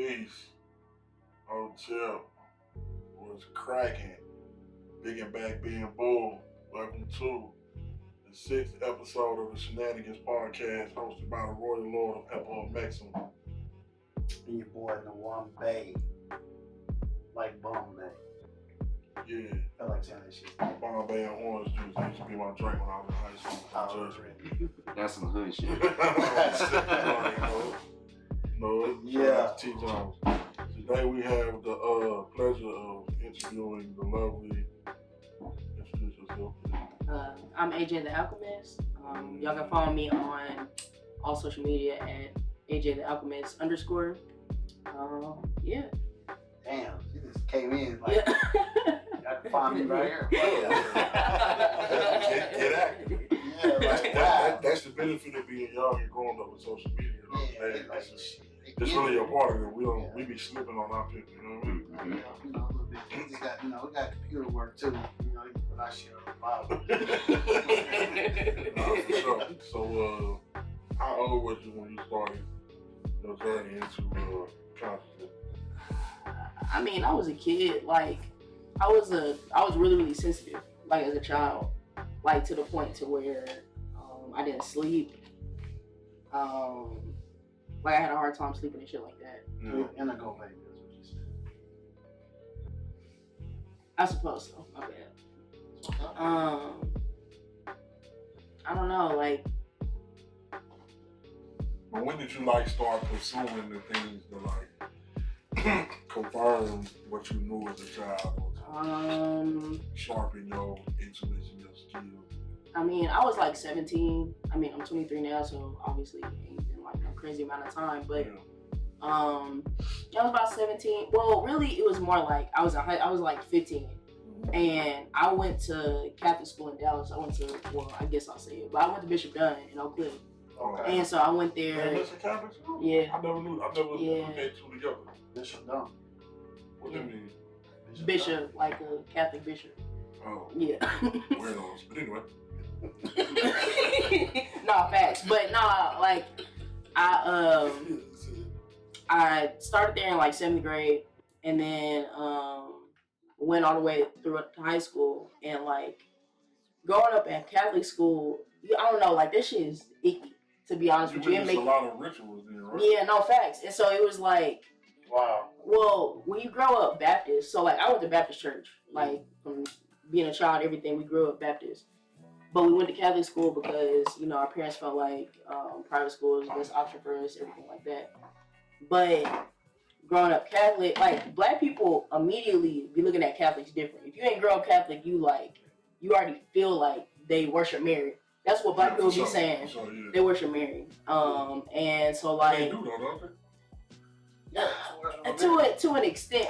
Peace. Hotel was cracking. Big and back being bull. Welcome to the 6th episode of the Shenanigans Podcast, hosted by the Royal Lord of Pepper Maxim. And your boy in the one bay, like Bombay. Yeah. I feel like saying that shit. Bombay and orange juice used to be my drink when I was in high school. That's some hood shit. No, yeah. T. Jones. Today we have the pleasure of interviewing the lovely. Introduce yourself, please. I'm AJ The Alchemist. Y'all can follow me on all social media at AJ The Alchemist _. Yeah. Damn, she just came in like, Yeah. y'all can find me right here. Get active. Yeah, like, wow. That's the benefit of being young and growing up with social media. Yeah, It's really a part of it. We be slipping on our people, you know what I mean? Yeah, you know, a little bit. We got, we got computer work too. You know, when I share a Bible. For sure. So, how old was you when you started your journey into consciousness? I mean, I was a kid. Like, I was really, really sensitive. Like as a child, like to the point to where I didn't sleep. Like I had a hard time sleeping and shit like that. And I go baby, that's what you said. I suppose so. My bad. I don't know. Like, But when did you start pursuing the things that confirm what you knew as a child, or sharpen your intuition, your skill? I mean, I was like 17. I mean, I'm 23 now, so obviously it ain't been like a crazy amount of time. But I was about 17. Well, really, it was more like I was like 15, and I went to Catholic school in Dallas. I guess I'll say it, but I went to Bishop Dunn in Oak Cliff. Okay. And so I went there. That's a Catholic school? Yeah. I never put that two together. Bishop Dunn. What do you mean? Bishop, like a Catholic bishop. Oh. Yeah. Weirdos. But anyway. No, facts. But nah, like I started there in like 7th grade, and then went all the way through to high school. And like growing up at Catholic school, I don't know, like this shit is icky, to be honest with you. There's a lot of rituals there, right? Yeah, no, facts. And so it was like, wow. Well, when you grow up Baptist, so like I went to Baptist church, like from being a child, everything, we grew up Baptist. But we went to Catholic school because, our parents felt like private school was the best option for us, everything like that. But growing up Catholic, like black people immediately be looking at Catholics different. If you ain't grow up Catholic, you already feel like they worship Mary. That's what black people be saying. They worship Mary. And so like they do though, don't they? To an extent,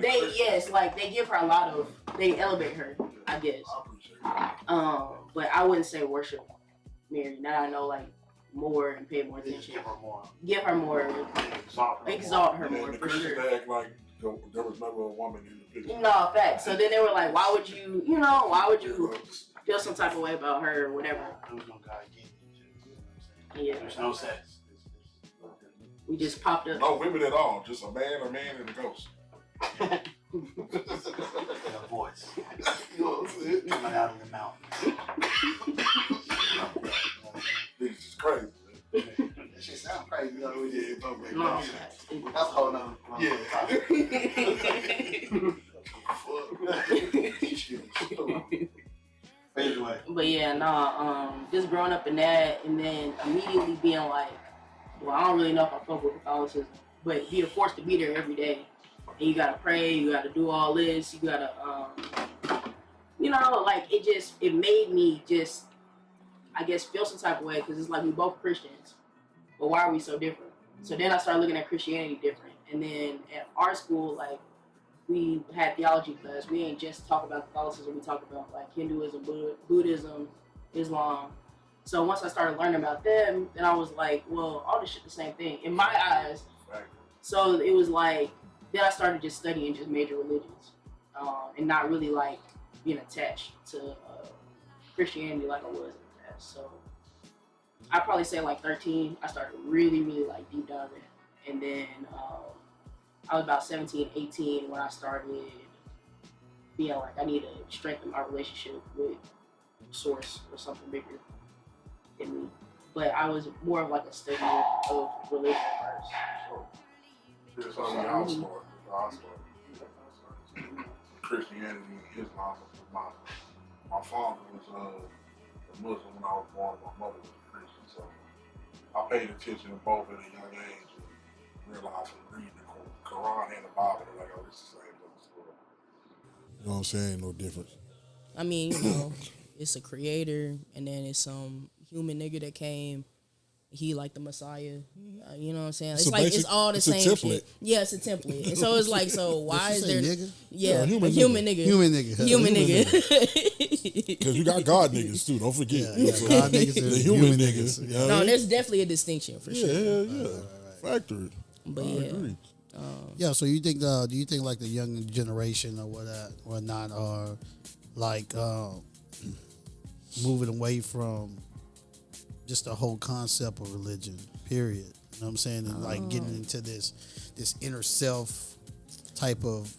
they give her a lot of, they elevate her, I guess. I appreciate it. But I wouldn't say worship Mary. Now I know more and pay more attention. Give her more. Exalt her more for sure. Act like there was never a woman in the picture. No, facts. So then they were like, why would you feel some type of way about her or whatever? There's no guy getting it. Yeah. There's no sex. We just popped up. No women at all. Just a man, and a ghost. And a voice. Coming out of the mountain. This is crazy. That shit sound crazy though. Yeah, No, that's a whole nother. Anyway. But yeah, just growing up in that, and then immediately being like, well, I don't really know if I fuck with Catholicism, but being forced to be there every day, and you gotta pray, you gotta do all this, you gotta, it made me just, I guess, feel some type of way, because it's like we both Christians, but why are we so different? So then I started looking at Christianity different, and then at our school, we had theology class. We ain't just talk about Catholicism, we talk about Hinduism, Buddhism, Islam. So once I started learning about them, then I was like, well, all this shit the same thing in my eyes. Right. So it was then I started just studying just major religions, and not really being attached to Christianity like I was in the past. So I'd probably say 13, I started really, really deep diving. And then I was about 17, 18 when I started being like, I need to strengthen my relationship with Source or something bigger than me. But I was more of like a studier of religion first. It's only our story. It's our story. Christianity, Islam. My father was a Muslim when I was born. My mother was a Christian, so I paid attention to both at a young age and realized from reading the Quran and the Bible that like, oh, this is the same story. You know what I'm saying? No difference. I mean, you know, it's a creator, and then it's some human nigga that came. He like the Messiah. You know what I'm saying? It's like it's all the same shit. Yeah, it's a template. And so it's like, so why is there? Nigga? Yeah, human nigga. Human nigga. Because you got God niggas too. Don't forget. Yeah, God niggas and the human niggas. You know what I No, mean? there's definitely a distinction for sure. Yeah. Factory. But I yeah. agree. Yeah, so you think do you think like the young generation or whatnot are like moving away from just the whole concept of religion, period? You know what I'm saying? And like getting into this inner self type of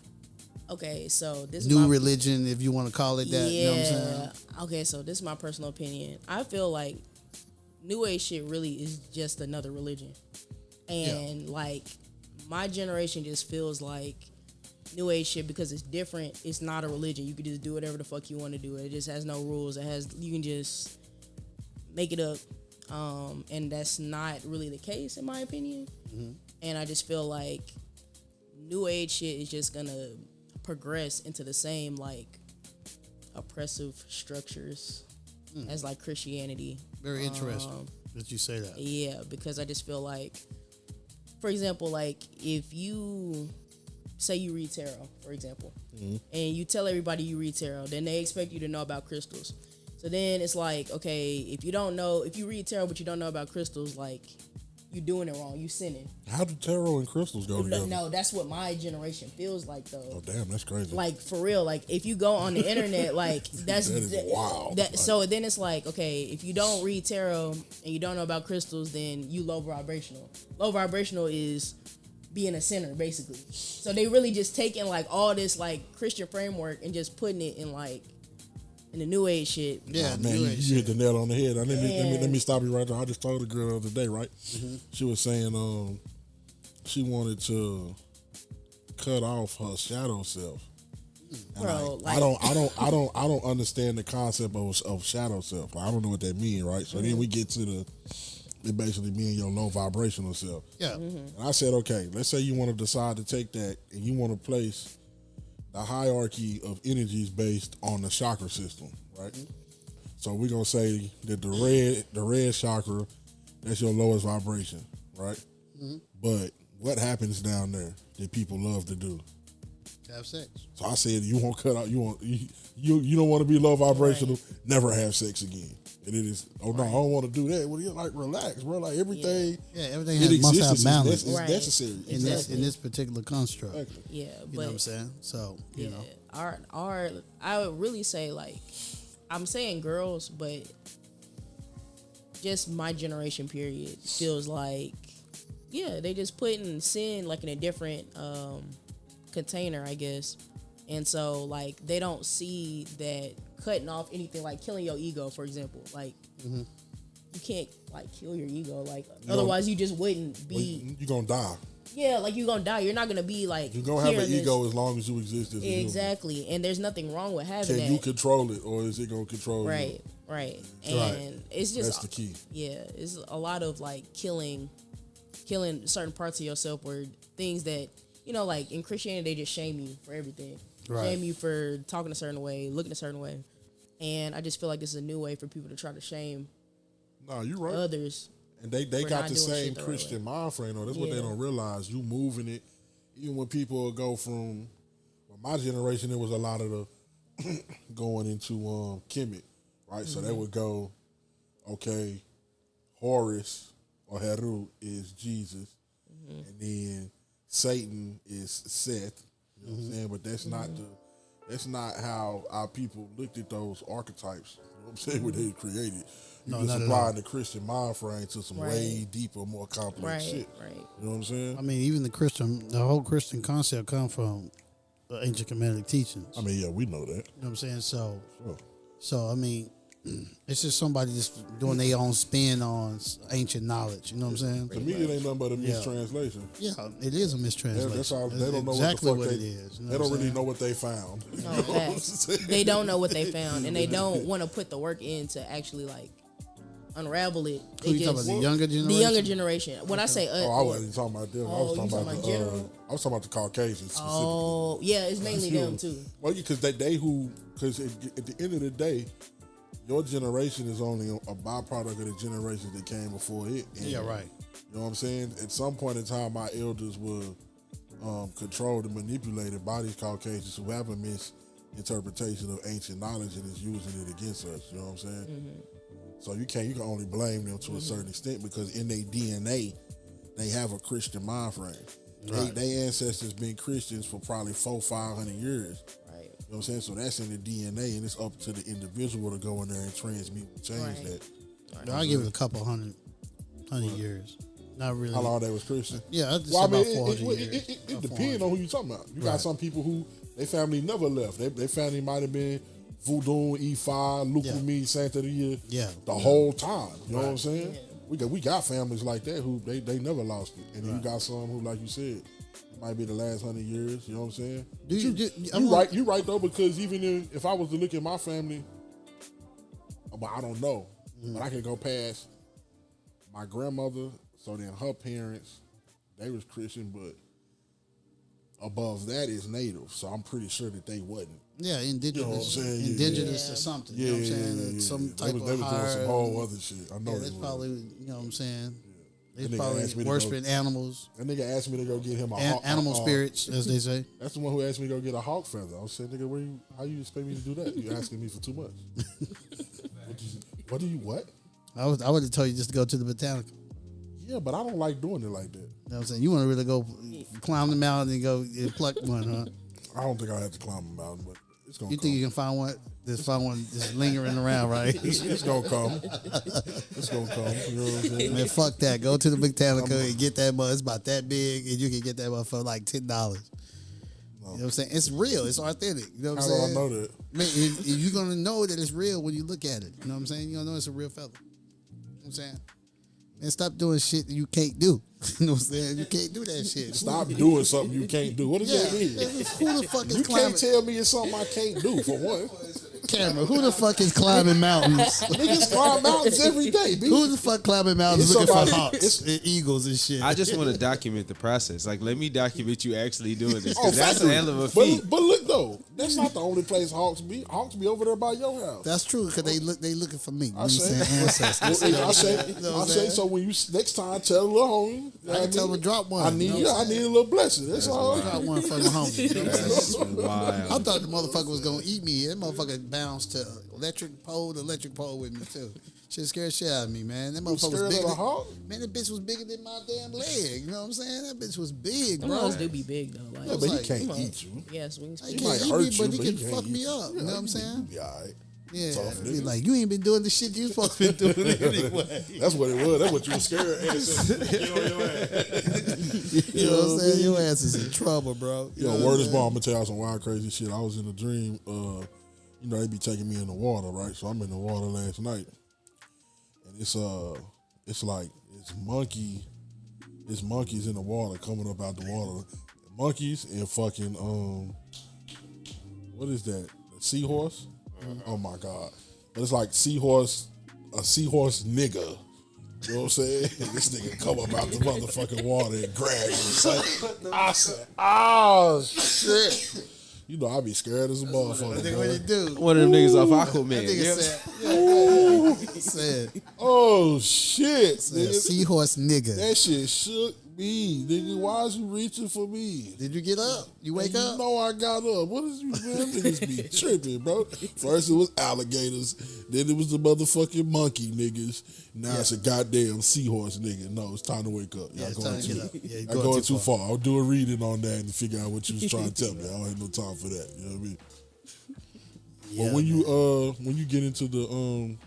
Okay, so this new is religion, if you want to call it that. Yeah. You know what I'm saying? Okay, so this is my personal opinion. I feel like New Age shit really is just another religion. And like my generation just feels like New Age shit, because it's different, it's not a religion. You can just do whatever the fuck you want to do. It just has no rules. You can just make it up. And that's not really the case in my opinion. Mm-hmm. And I just feel like New Age shit is just gonna progress into the same like oppressive structures as like Christianity. Very interesting that you say that. Yeah, because I just feel like, for example, like if you say you read tarot, for example, and you tell everybody you read tarot, then they expect you to know about crystals. So then it's like, okay, if you read tarot but you don't know about crystals, like you doing it wrong, you sinning. How do tarot and crystals go together? No, that's what my generation feels like though. Oh damn, that's crazy. Like for real, like if you go on the internet, like that's That is wild. So then it's like, okay, if you don't read tarot and you don't know about crystals, then you low vibrational. Low vibrational is being a sinner, basically. So they really just taking like all this like Christian framework and just putting it in like in the New Age shit. Yeah, man, you hit the nail on the head. Let me stop you right there. I just told a girl the other day, right? Mm-hmm. She was saying she wanted to cut off her shadow self. Bro, I don't understand the concept of shadow self. I don't know what that means, right? So then we get to it basically mean your low vibrational self. Yeah. And I said, okay, let's say you want to decide to take that and you want to place the hierarchy of energies based on the chakra system, right? So we're gonna say that the red chakra, that's your lowest vibration, right? But what happens down there that people love to do? Have sex. So I said, you won't cut out. You don't want to be low vibrational. Right. Never have sex again. And it is. Oh no, I don't want to do that. Well, you're like relax, bro. Like everything. Yeah, everything must have balance. It's necessary in this particular construct. Exactly. Yeah, you know what I'm saying. So you know, our I would really say like I'm saying girls, but just my generation period feels like they just putting sin like in a different container, I guess. And so like they don't see that cutting off anything, like killing your ego, for example, like you can't like kill your ego, like otherwise you just wouldn't be. You're gonna die. Yeah, like you're gonna die. You're not gonna be like. You're gonna have an ego as long as you exist as a human. Exactly, and there's nothing wrong with having that. Can you control it, or is it gonna control you? Right. And it's just that's the key. Yeah, it's a lot of like killing certain parts of yourself, or things that like in Christianity they just shame you for everything. Right. Shame you for talking a certain way, looking a certain way. And I just feel like this is a new way for people to try to shame you're right. others. And they got the same Christian mind frame, though. That's what they don't realize. You moving it. Even when people go from my generation, there was a lot of the going into Kemet, right? So they would go, okay, Horus or Heru is Jesus, and then Satan is Seth. You know what I'm saying? But that's not That's not how our people looked at those archetypes. You know what I'm saying? When they were created. You No, just not at applying all. the Christian mind frame to some Right. way deeper, more complex shit. Right. You know what I'm saying? I mean, even the whole Christian concept come from ancient Kemetic teachings. I mean, yeah, we know that. You know what I'm saying? So, Sure. I mean, it's just somebody just doing their own spin on ancient knowledge. You know what I'm saying? To me, it ain't nothing but a Yeah. mistranslation. Yeah, it is a mistranslation. That's all. They don't know exactly what the fuck it is. You know They what don't I'm really saying? know what they found. No, facts. They don't know what they found, and they don't want to put the work in to actually like unravel it. Who you talking about? The younger generation? The younger generation. When I say Oh, I wasn't talking about them. I was Oh, talking you about talking about general? I was talking about the Caucasians specifically. Oh, yeah, it's mainly them too. Well, because because at the end of the day, your generation is only a byproduct of the generations that came before it. And, Yeah, right. You know what I'm saying? At some point in time, my elders were controlled and manipulated by these Caucasians who have a misinterpretation of ancient knowledge and is using it against us. You know what I'm saying? Mm-hmm. So you can only blame them to a certain extent because in their DNA, they have a Christian mind frame. Right. They ancestors been Christians for probably 400-500 years. Right. You know what I'm saying? So that's in the DNA, and it's up to the individual to go in there and transmute and change Right. that. I'll give it a couple hundred years. Not really. How long they was Christian? Yeah, I'd just Well, I say mean, about 400 years. it About depends 400. on who you talking about. You got Right. some people who their family never left. Their family might have been Voodoo, Ifa, Lukumi, Santeria, the whole time. You know what I'm saying? Yeah. We got families like that who they never lost it, and then you got some who, like you said, it might be the last 100 years. You know what I'm saying? You right though, because even if I was to look at my family, but I don't know, but I can go past my grandmother. So then her parents, they was Christian, but above that is Native. So I'm pretty sure that they wasn't. Yeah, indigenous. You know what I'm saying? Indigenous Yeah. to something. Yeah, You know what I'm saying? Some type they was of doing higher. some whole other shit. I know Yeah, they that's was. probably, you know what I'm saying? That They nigga probably asked me to worshiping animals, That nigga asked me to go get him a animal spirits, as they say. That's the one who asked me to go get a hawk feather. I was saying, nigga, how you expect me to do that? You asking me for too much. What? I would have told you just to go to the botanical. Yeah, but I don't like doing it like that. You know what I'm saying? You want to really go climb the mountain and go and pluck one, huh? I don't think I have to climb a mountain, but it's gonna You come. think you can find one? Just find one just lingering around, right? It's gonna come. It's gonna come. You know what I'm saying? Man, fuck that. Go to the botanical and get that mug. It's about that big, and you can get that mug for like $10. You know what I'm saying? It's real. It's authentic. You know what I'm How saying? do I know that? Man, you're gonna know that it's real when you look at it. You know what I'm saying? You're gonna know it's a real feather. You know what I'm saying? Man, stop doing shit that you can't do. You know what I'm saying? You can't do that shit. Stop doing something you can't do. What does that mean? Who the fuck is You climbing? can't tell me it's something I can't do, for one. Camera, who the fuck is climbing mountains? Niggas climb mountains every day, B. Who the fuck climbing mountains It's looking for somebody- hawks and eagles and shit? I just want to document the process. Like, let me document you actually doing this. Oh, Because that's a factory. hell of a feat. But look though, that's not the only place hawks be. Hawks be over there by your house. That's true because they looking for me. You know I what I'm say, saying? Ancestors. I say, You know what I I'm say. saying? So when you next time tell a little homie, I can tell them to drop one. I need, you know what I'm I need a little blessing. That's all. Drop one for my homie. You know what I'm saying? That's I wild. thought the motherfucker was gonna eat me. That motherfucker bounced to electric pole to electric pole with me too. Shit scared shit out of me, man. That You motherfucker was scared bigger. of a hawk? Man, that bitch was bigger than my damn leg. You know what I'm saying? That bitch was big, Them bro. hoes do be big though. Like, Yeah, but he like, can't come on. eat you. Yes, wings. He He can't might eat hurt me, you, but he but can he can't fuck eat me you. up. You know what I'm saying? Be all right. Yeah. Tough Be nigga. like, you ain't been doing the shit you supposed to be doing anyway. That's what it was. That's what you were scared of. Get on your ass. You know what I'm saying? Your ass is in trouble, bro. Yo, know what word I'm is saying? born. I'm gonna tell you some wild, crazy shit. I was in a dream. You know, they be taking me in the water, right? So I'm in the water last night, and it's like it's monkeys in the water coming up out the water. Monkeys and fucking what is that? A seahorse? Oh my god! But it's like a seahorse nigga. You know what I'm saying? This nigga come up out the motherfucking water and grab me. I said, oh shit. You know I be scared as a motherfucker. Nigga, boy. what he do? One of them niggas off That Aquaman. nigga Yep. said, yeah. Said, Oh shit, said nigga. seahorse nigga. That shit shook me, nigga. Why is you reaching for me? Did you get up? You wake up? No, I got up. What is you man? Niggas be tripping, bro. First it was alligators, then it was the motherfucking monkey niggas. Now it's a goddamn seahorse nigga. No, it's time to wake up. Yeah, Y'all it's going time to too, get up. Yeah, you're I'm going too far. I'll do a reading on that and figure out what you was trying to tell me. I don't have no time for that. You know what I mean? Yeah, But when you get into the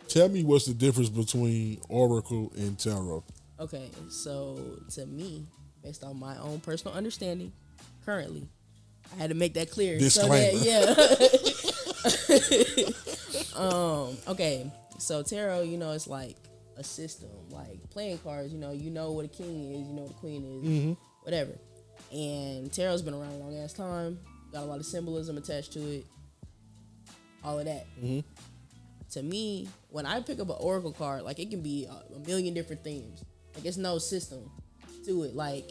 tell me what's the difference between Oracle and Tarot. Okay, so to me, based on my own personal understanding, currently, I had to make that clear. Disclaimer. Okay, so tarot, it's like a system, like playing cards. You know what a king is, you know what a queen is, whatever. And tarot's been around a long ass time. Got a lot of symbolism attached to it. All of that. To me, when I pick up an oracle card, like it can be a million different themes. Like it's no system to it. Like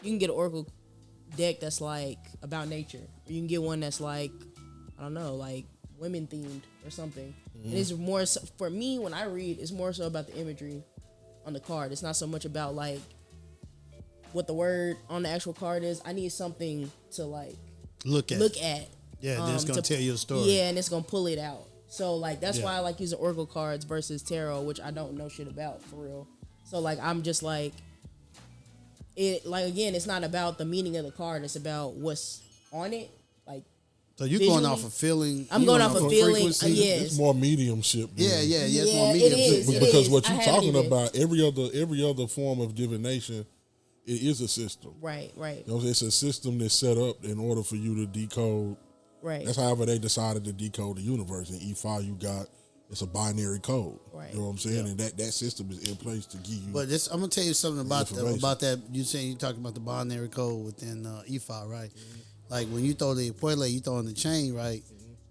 you can get an oracle deck that's like about nature, or you can get one that's like, I don't know, like women themed or something. And it's more so, for me when I read, it's more so about the imagery on the card. It's not so much about like what the word on the actual card is. I need something to like look at. Yeah, that's gonna tell you a story. Yeah, and it's gonna pull it out. So like that's why I like using oracle cards versus tarot, which I don't know shit about for real. So like I'm just like it. Like again, it's not about the meaning of the card. It's about what's on it. Like so you're going off of feeling. I'm going off of feeling. Frequency? Yes. It's more mediumship. Yeah, it's Yeah, more it medium. is. Because what I you're had talking it. about, every other form of divination, it is a system. Right. You know, it's a system that's set up in order for you to decode. Right. That's however they decided to decode the universe. In E5, you got it's a binary code. Right. You know what I'm saying? And that system is in place to give you. But this, I'm gonna tell you something about information. that. You saying you talking about the binary code within EFI, right? Like when you throw the Puele, you throw in the chain, right?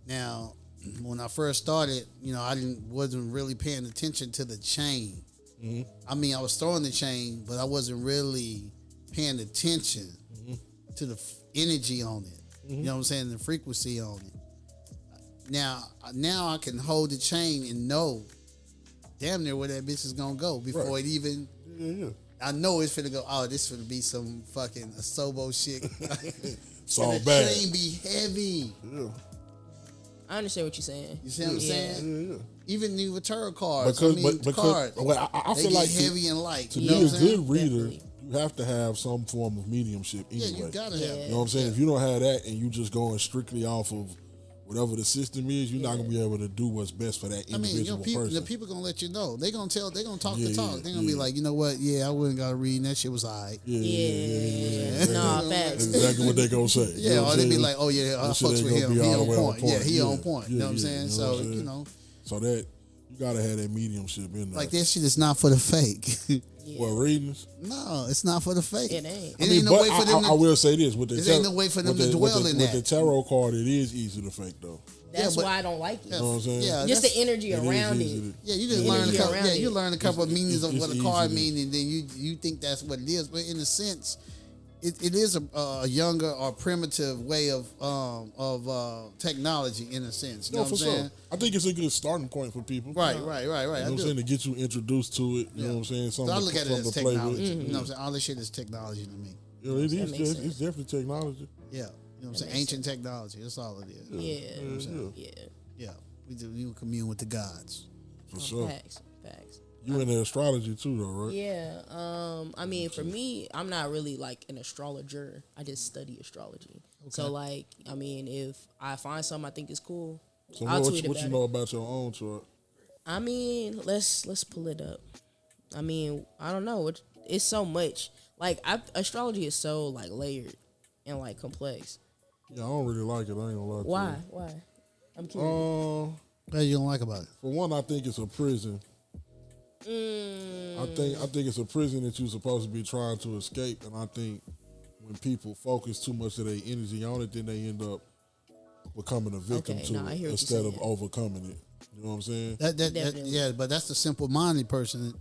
Now, when I first started, I wasn't really paying attention to the chain. I mean, I was throwing the chain, but I wasn't really paying attention to the energy on it. You know what I'm saying? The frequency on it. Now I can hold the chain and know damn near where that bitch is gonna go before it even. I know it's finna go. Oh, this finna be some fucking Asobo shit. It's all the bad. chain be heavy. Yeah. I understand what you're saying. You see what I'm saying? Yeah. Even the tarot cards. Because cards. well, I they feel get like heavy and light. to You be know a what I'm saying? good reader, Definitely. you have to have some form of mediumship Yeah, anyway. you gotta Yeah. have. You know what I'm saying? If you don't have that and you just going strictly off of whatever the system is, you're not gonna be able to do what's best for that I mean, individual the person. people gonna let you know. They gonna talk the talk. Yeah, They're gonna be like, you know what? Yeah, I wouldn't gotta read. And that shit was alright. Yeah. Nah, facts. That's exactly what they gonna say. Yeah, You know what or I'm they be saying? like, oh yeah, I That shit fucks ain't with gonna him. be He all on the way point. Yeah, he on point. You know what I'm Yeah, saying? you know So what I'm saying? So that you gotta have that mediumship in there. like that shit is not for the fake. What, readings? No, it's not for the fake. It ain't. It ain't no way for them I to. will say this: with the It ain't no way for them to dwell in with that. the tarot card, it is easy to fake though. That's but- why I don't like it. You know what I'm saying? Yeah, Just that's- the energy It is around easy it. to- Yeah, you just Yeah, learn a yeah, couple. around Yeah, you it. learn a couple of meanings of it's what a easy card to- means, and then you think that's what it is. But in a sense, it is a younger or primitive way of technology in a sense. You know No, what for I'm saying? sure. I think it's a good starting point for people. Right. You know I what I'm do. saying? To get you introduced to it. You know what I'm saying? So Something I look at it something as to play with. technology. You know what I'm saying? All this shit is technology to me. You know, it is. makes It's sense. definitely technology. Yeah. You know what I'm saying? Ancient technology. That's all it is. Yeah. Yeah. We commune with the gods. For sure. Facts. You into astrology too, though, right? Yeah. I mean, for me, I'm not really like an astrologer. I just study astrology. So like, I mean, if I find something I think is cool, So I'll what tweet you about know it. about your own chart? I mean, let's pull it up. I mean, I don't know. It's so much. Like astrology is so like layered and like complex. Yeah, I don't really like it. I ain't gonna lie. Why? To Why? I'm you. curious. What you don't like about it? For one, I think it's a prison. I think it's a prison that you're supposed to be trying to escape, and I think when people focus too much of their energy on it, then they end up becoming a victim Okay, to no, I hear it what you're instead of saying. overcoming it. You know what I'm saying? Definitely. Yeah, but that's the simple-minded person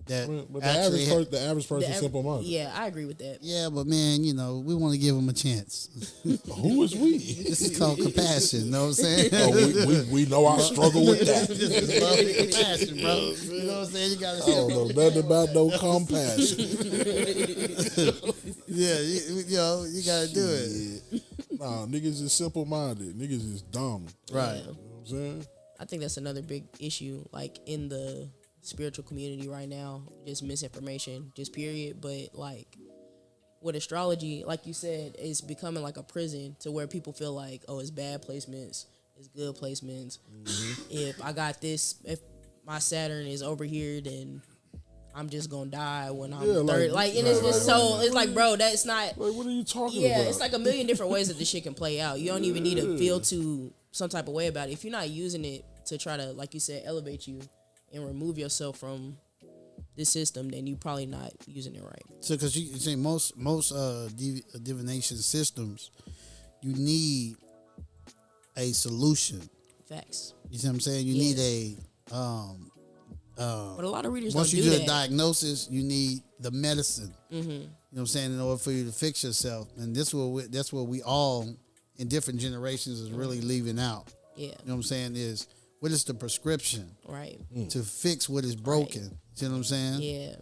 that But actually. the average person is simple minded. Yeah, I agree with that. Yeah, but man, we want to give them a chance. Who is we? This is called compassion. You know what I'm saying? Oh, we know I struggle with that. This is love and compassion, bro. You know what I'm saying? You gotta. I don't know nothing about no compassion. Yeah, you gotta do it. Nah, niggas is simple minded. Niggas is dumb. Right. You know what I'm saying? I think that's another big issue, like in the spiritual community right now. Just misinformation, just period. But like, with astrology, like you said, it's becoming like a prison to where people feel like, oh, it's bad placements, it's good placements. If I got this, if my Saturn is over here, then I'm just gonna die when I'm 30. Like, and it's just so, it's like, bro, that's not. Like, what are you talking Yeah, about? it's like a million different ways that this shit can play out. You don't even need to feel to some type of way about it. If you're not using it to try to, like you said, elevate you and remove yourself from this system, then you probably not using it right. So, because you see, most divination systems, you need a solution. Facts. You see what I'm saying? You need a But a lot of readers once don't you do do that. a diagnosis, you need the medicine. Mm-hmm. You know what I'm saying? In order for you to fix yourself, and that's what we all in different generations is really leaving out. Yeah. You know what I'm saying? Is what is the prescription Right. to fix what is broken? Right. See what I'm saying? Yeah.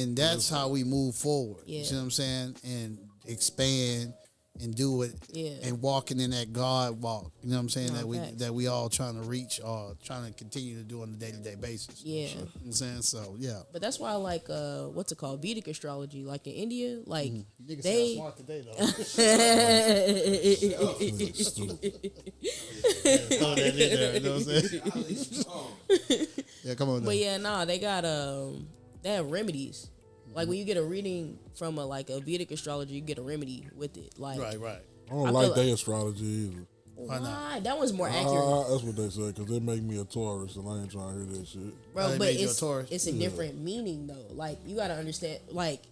And that's how we move forward. Yeah. You see what I'm saying? And expand and do it. Yeah. And walking in that God walk. You know what I'm saying? No, facts. that we all trying to reach or trying to continue to do on a day-to-day basis. Yeah. You know what I'm saying? So yeah. But that's why I like what's it called? Vedic astrology. Like in India, like Niggas they sound smart today though. Throw that in there, you know what I'm saying? Yeah, come on. But yeah, nah, they got they have remedies. Like when you get a reading from a Vedic astrology, you get a remedy with it. Like Right. I don't like their astrology either. Why not? That one's more accurate, That's what they say, because they make me a Taurus, and I ain't trying to hear that shit. bro. they But made you a Taurus? it's a different meaning though. Like you gotta understand. Like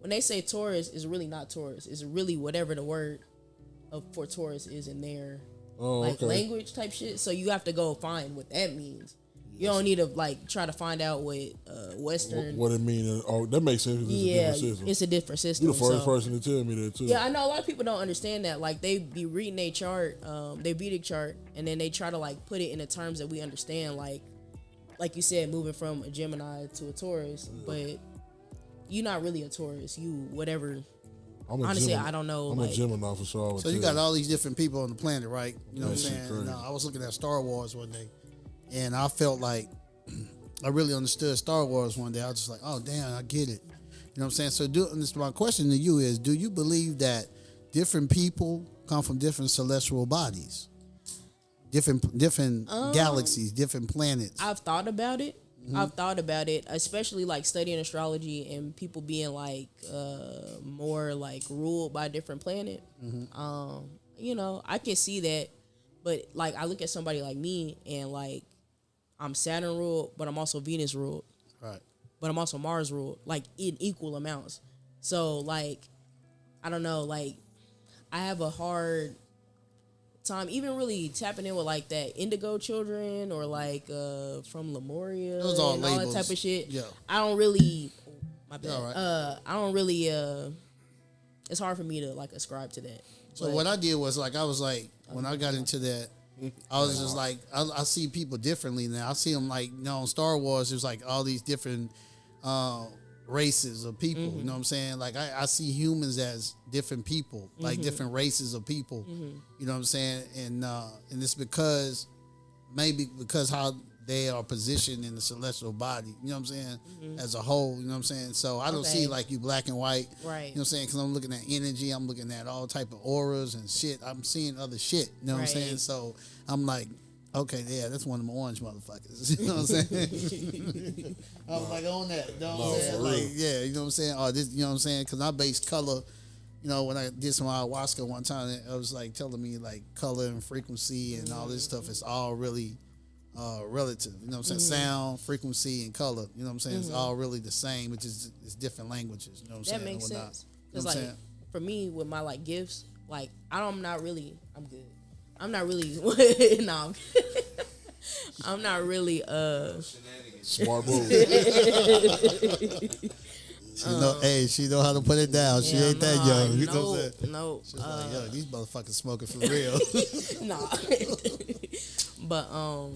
when they say Taurus, it's really not Taurus. It's really whatever the word for Taurus is in their language type shit. So you have to go find what that means. You don't need to try to find out what Western. What it mean? Oh, that makes sense. It's a different system. It's a different system. You're the first so. person to tell me that too. Yeah, I know a lot of people don't understand that. Like they be reading their chart, their Vedic chart, and then they try to put it in the terms that we understand. Like you said, moving from a Gemini to a Taurus, but you're not really a Taurus. You whatever. Honestly, I don't know. I'm a Gemini for sure. So you got all these different people on the planet, right? You know what I'm That shit saying? crazy. I was looking at Star Wars one day, and I felt like I really understood Star Wars one day. I was just like, oh damn, I get it. You know what I'm saying? So my question to you is, do you believe that different people come from different celestial bodies? Different galaxies, different planets. I've thought about it. I've thought about it, especially studying astrology and people being more ruled by a different planet. I can see that, but I look at somebody like me and I'm Saturn ruled, but I'm also Venus ruled, Right. but I'm also Mars ruled, in equal amounts. So I don't know, I have a hard time even really tapping in with that Indigo children or from Lemuria. Those all and labels. all that type of shit. Yeah. I don't really. My bad. all right. I don't really. It's hard for me to ascribe to that. So But- what I did was I was when I got into that, I was just I see people differently now. I see them on Star Wars. There's all these different races of people. You know what I'm saying? I see humans as different people, different races of people. You know what I'm saying? And it's because how they are positioned in the celestial body. You know what I'm saying? As a whole. You know what I'm saying? So I don't see you black and white. Right. You know what I'm saying? Because I'm looking at energy. I'm looking at all type of auras and shit. I'm seeing other shit. You know what I'm saying? Right. So I'm like, okay, yeah, that's one of them orange motherfuckers. You know what I'm saying? I was on that. You know what I'm saying? for real. Yeah, you know what I'm saying? Or this, you know what I'm saying? Because I base color. When I did some ayahuasca one time, it was telling me color and frequency and all this stuff is all really relative. You know what I'm saying? Sound, frequency, and color. You know what I'm saying? It's all really the same, which is it's different languages. You know what I'm that saying? makes and whatnot. sense. You know Because what I'm saying? for me with my gifts, I'm good. I'm not really. No, I'm not really. Smart move. She know how to put it down. She ain't that young. You know what I'm saying? No. She's yo, these motherfuckers smoking for real. Nah. But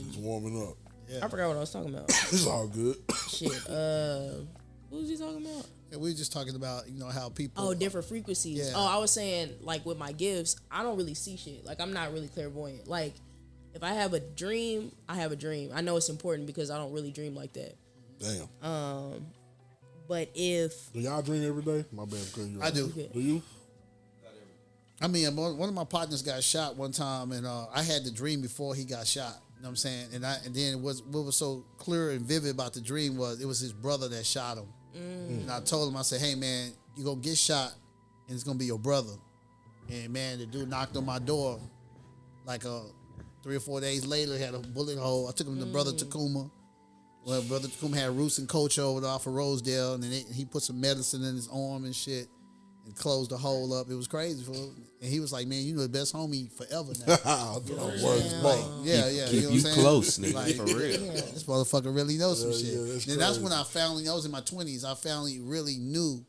Just warming up. I forgot what I was talking about. It's all good. Shit. Who was he talking about? And we were just talking about how people. Oh, different frequencies. Yeah. Oh, I was saying with my gifts, I don't really see shit. I'm not really clairvoyant. If I have a dream, I have a dream. I know it's important because I don't really dream like that. Damn. But if Do y'all dream every day? My bad, because you. I do. Do you? I mean, one of my partners got shot one time, and I had the dream before he got shot. You know what I'm saying? And then what was so clear and vivid about the dream was it was his brother that shot him. And I told him, I said, hey, man, you're going to get shot, and it's going to be your brother. And, man, the dude knocked on my door like 3 or 4 days later, had a bullet hole. I took him to Brother Takuma. Well, Brother Takuma had Roots and Coach over there off of Rosedale, and then he put some medicine in his arm and shit and closed the hole up. It was crazy, fool. And he was like, man, you the best homie forever now. Yeah. Keep You know what I'm you saying? close, nigga, Like, for real. yeah, This motherfucker really knows some shit. that's And that's crazy. when I was in my 20s, I finally really knew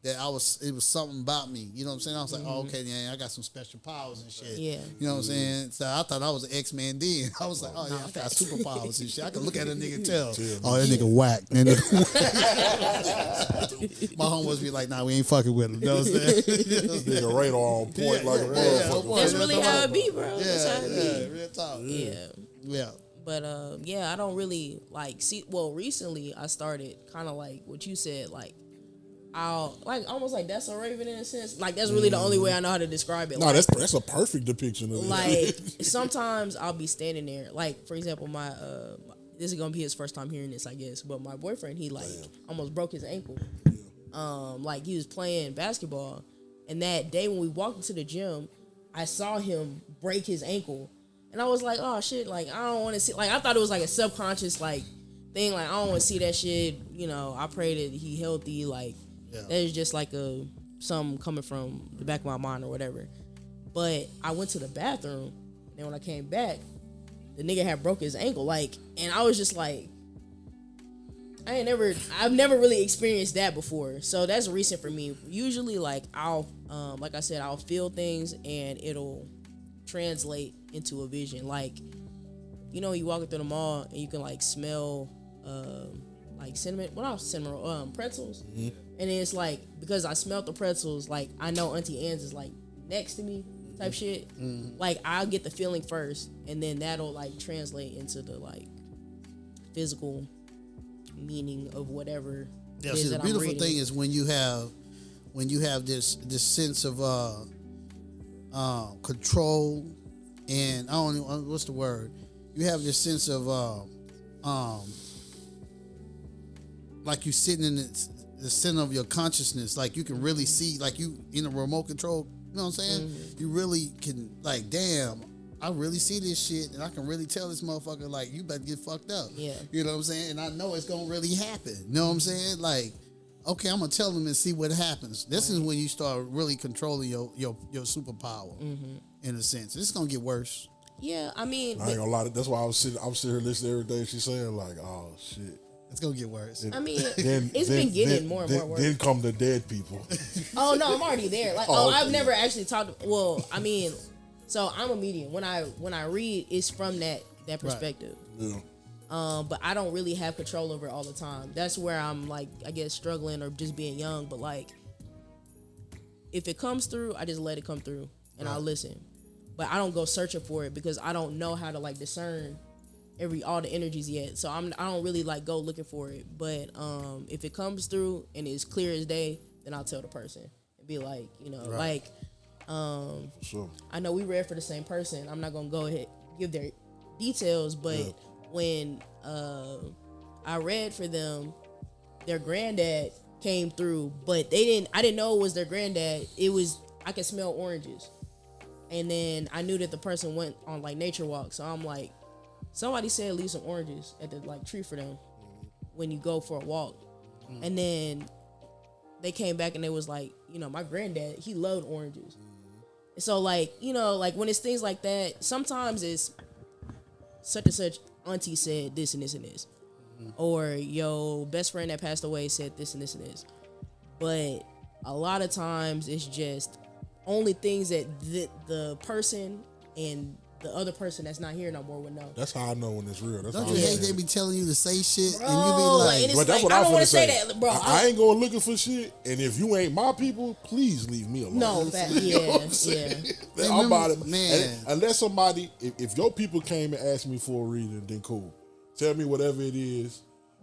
that it was something about me. You know what I'm saying? I was like, oh, okay, yeah, I got some special powers and shit. Yeah. You know what I'm saying? So I thought I was an X-Man then. I was like, oh, yeah, I got superpowers and shit. I can look at a nigga and tell, oh, that nigga whack. That nigga- My homeboys be like, nah, we ain't fucking with him. You know what I'm saying? This nigga radar on point like a motherfucker. that's really how it be, bro. That's how it be. Real talk. Yeah. Yeah. But I don't really like see. Well, recently I started kind of like what you said, like I'll like almost like that's a raven in a sense. Like that's really the only way I know how to describe it. No, like, that's a perfect depiction of it. like sometimes I'll be standing there. Like for example, my this is gonna be his first time hearing this, I guess. But my boyfriend, he like almost broke his ankle. Like he was playing basketball, and that day when we walked into the gym, I saw him break his ankle. And I was like, oh shit, like I don't want to see. Like I thought it was like a subconscious like thing. Like I don't want to see that shit. You know, I pray that he healthy. Like that is just like something coming from the back of my mind or whatever. But I went to the bathroom, and when I came back, the nigga had broke his ankle. Like, and I was just like, I've never really experienced that before. So that's recent for me. Usually, like I'll, like I said, I'll feel things and it'll translate into a vision. Like, you know, you walking through the mall and you can like smell like pretzels. And it's like, because I smelled the pretzels, like I know Auntie Anne's is like next to me type shit. Like I'll get the feeling first, and then that'll like translate into the like physical meaning of whatever. Yeah, it is see, the that I'm beautiful reading. thing is when you have this sense of control, and I don't know what's the word. You have this sense of like you sitting in the center of your consciousness, like you can really see, like you in a remote control. You know what I'm saying? You really can, like, damn, I really see this shit, and I can really tell this motherfucker, like, you better get fucked up. Yeah. You know what I'm saying? And I know it's gonna really happen. You know what I'm saying? Like, okay, I'm gonna tell them and see what happens. This is when you start really controlling your superpower, in a sense. It's gonna get worse. Yeah, I mean, I ain't gonna lie. That's why I'm sitting here listening to everything she's saying. Like, oh shit. It's gonna get worse. I mean, it's been getting more and more worse. Then come the dead people. Oh no, I'm already there. Like, Oh, okay. I've never actually talked. Well, I mean, so I'm a medium. When I read, it's from that perspective. Yeah. But I don't really have control over it all the time. That's where I'm like, I guess, struggling or just being young. But like, if it comes through, I just let it come through and I'll listen. But I don't go searching for it because I don't know how to like discern all the energies yet. So I don't really like go looking for it. But if it comes through and it's clear as day, then I'll tell the person and be like, you know, like, Sure. I know we read for the same person. I'm not gonna go ahead give their details, but when I read for them, their granddad came through, but I didn't know it was their granddad. I could smell oranges. And then I knew that the person went on like nature walk. So I'm like, somebody said leave some oranges at the like tree for them when you go for a walk. And then they came back and they was like, you know, my granddad, he loved oranges. So like, you know, like when it's things like that, sometimes it's such and such auntie said this and this and this. Or your best friend that passed away said this and this and this. But a lot of times it's just only things that the person and the other person that's not here no more would know. That's how I know when it's real. That's Don't how you I hate know. they be telling you to say shit Bro, and you be like, and it's But that's like, what I I'm don't want finna to say say. that, bro. I ain't going looking for shit, and if you ain't my people, please leave me alone. No, that, yeah. I'm about it, Man. And unless somebody, if your people came and asked me for a reason, then cool. Tell me whatever it is.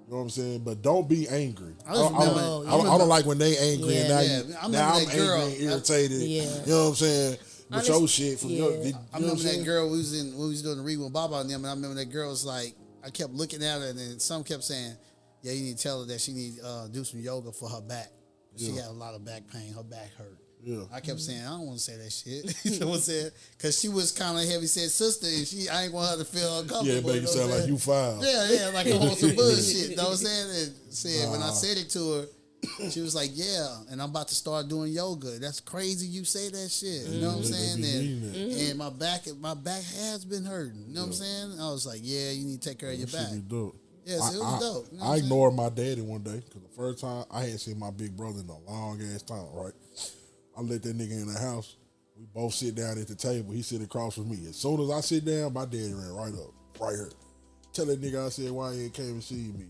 You know what I'm saying? But don't be angry. I don't like when they angry and now, now I'm angry and irritated. Yeah. You know what I'm saying? But your shit from your, I remember that girl we was doing the read with Baba and them, and I remember that girl was like, I kept looking at her, and then some kept saying, "Yeah, you need to tell her that she need to do some yoga for her back. She got a lot of back pain. Her back hurt." Yeah. I kept saying, I don't want to say that shit. You know what I'm saying? Because she was kind of heavy set sister, and I ain't want her to feel uncomfortable. Yeah, make it sound like you filed. Yeah, like a whole some bullshit. You know what I'm saying? And said, when I said it to her, she was like, yeah, and I'm about to start doing yoga. That's crazy you say that shit. You know what I'm saying? And my back has been hurting. You know what I'm saying? I was like, yeah, you need to take care of your back. Yes, it was dope. You know I ignored my daddy one day because the first time I hadn't seen my big brother in a long ass time, right? I let that nigga in the house. We both sit down at the table. He sit across from me. As soon as I sit down, my daddy ran right up, right here. Tell that nigga I said, why he ain't came and see me?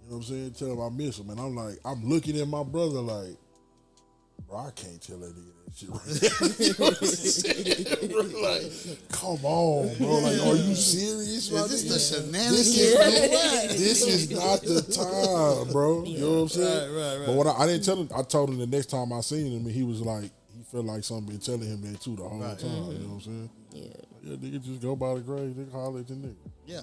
You know what I'm saying? Tell him I miss him. And I'm like, I'm looking at my brother like, bro, I can't tell that nigga that shit right now. You know what I'm saying? Like, come on, bro. Like, are you serious? Is this the shenanigans? This is not the time, bro. You know what I'm saying? Right. But what I didn't tell him, I told him the next time I seen him, and he was like, he felt like something been telling him that too the whole time. You know what I'm saying? Yeah, nigga, just go by the grave. Nigga, holler at the nigga. Yeah,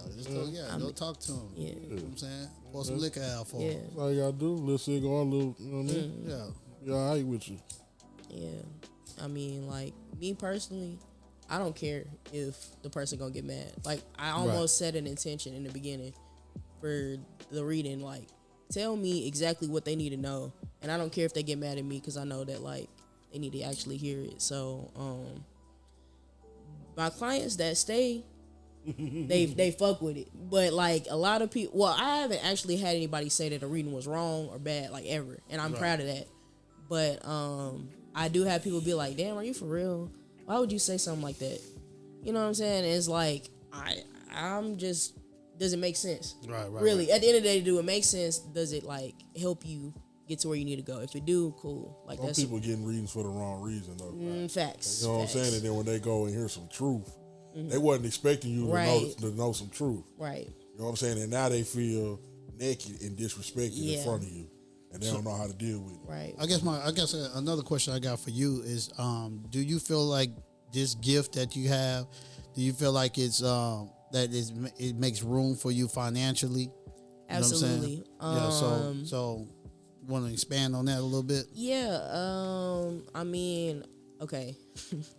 go talk to him. Yeah. You know what I'm saying? Pour some liquor out for him. That's all you gotta do. Little cigar, little, you know what I mean? Yeah. Yeah, all right with you. Yeah. I mean, like, me personally, I don't care if the person gonna get mad. Like, I almost set an intention in the beginning for the reading. Like, tell me exactly what they need to know. And I don't care if they get mad at me because I know that, like, they need to actually hear it. So, my clients that stay, they fuck with it. But, like, a lot of people, well, I haven't actually had anybody say that a reading was wrong or bad, like, ever. And I'm proud of that. But I do have people be like, damn, are you for real? Why would you say something like that? You know what I'm saying? It's like, I'm just, does it make sense? Right. Really, at the end of the day, do it make sense? Does it, like, help you get to where you need to go? If it do, cool. Like, Some that's people getting readings for the wrong reason, though. Facts. You know what I'm saying? And then when they go and hear some truth, they wasn't expecting you to know some truth. Right. You know what I'm saying? And now they feel naked and disrespected in front of you. And they don't know how to deal with it. Right. I guess another question I got for you is, do you feel like this gift that you have, do you feel like it's it makes room for you financially? Absolutely. You know what I'm saying? So want to expand on that a little bit? Yeah. I mean, okay,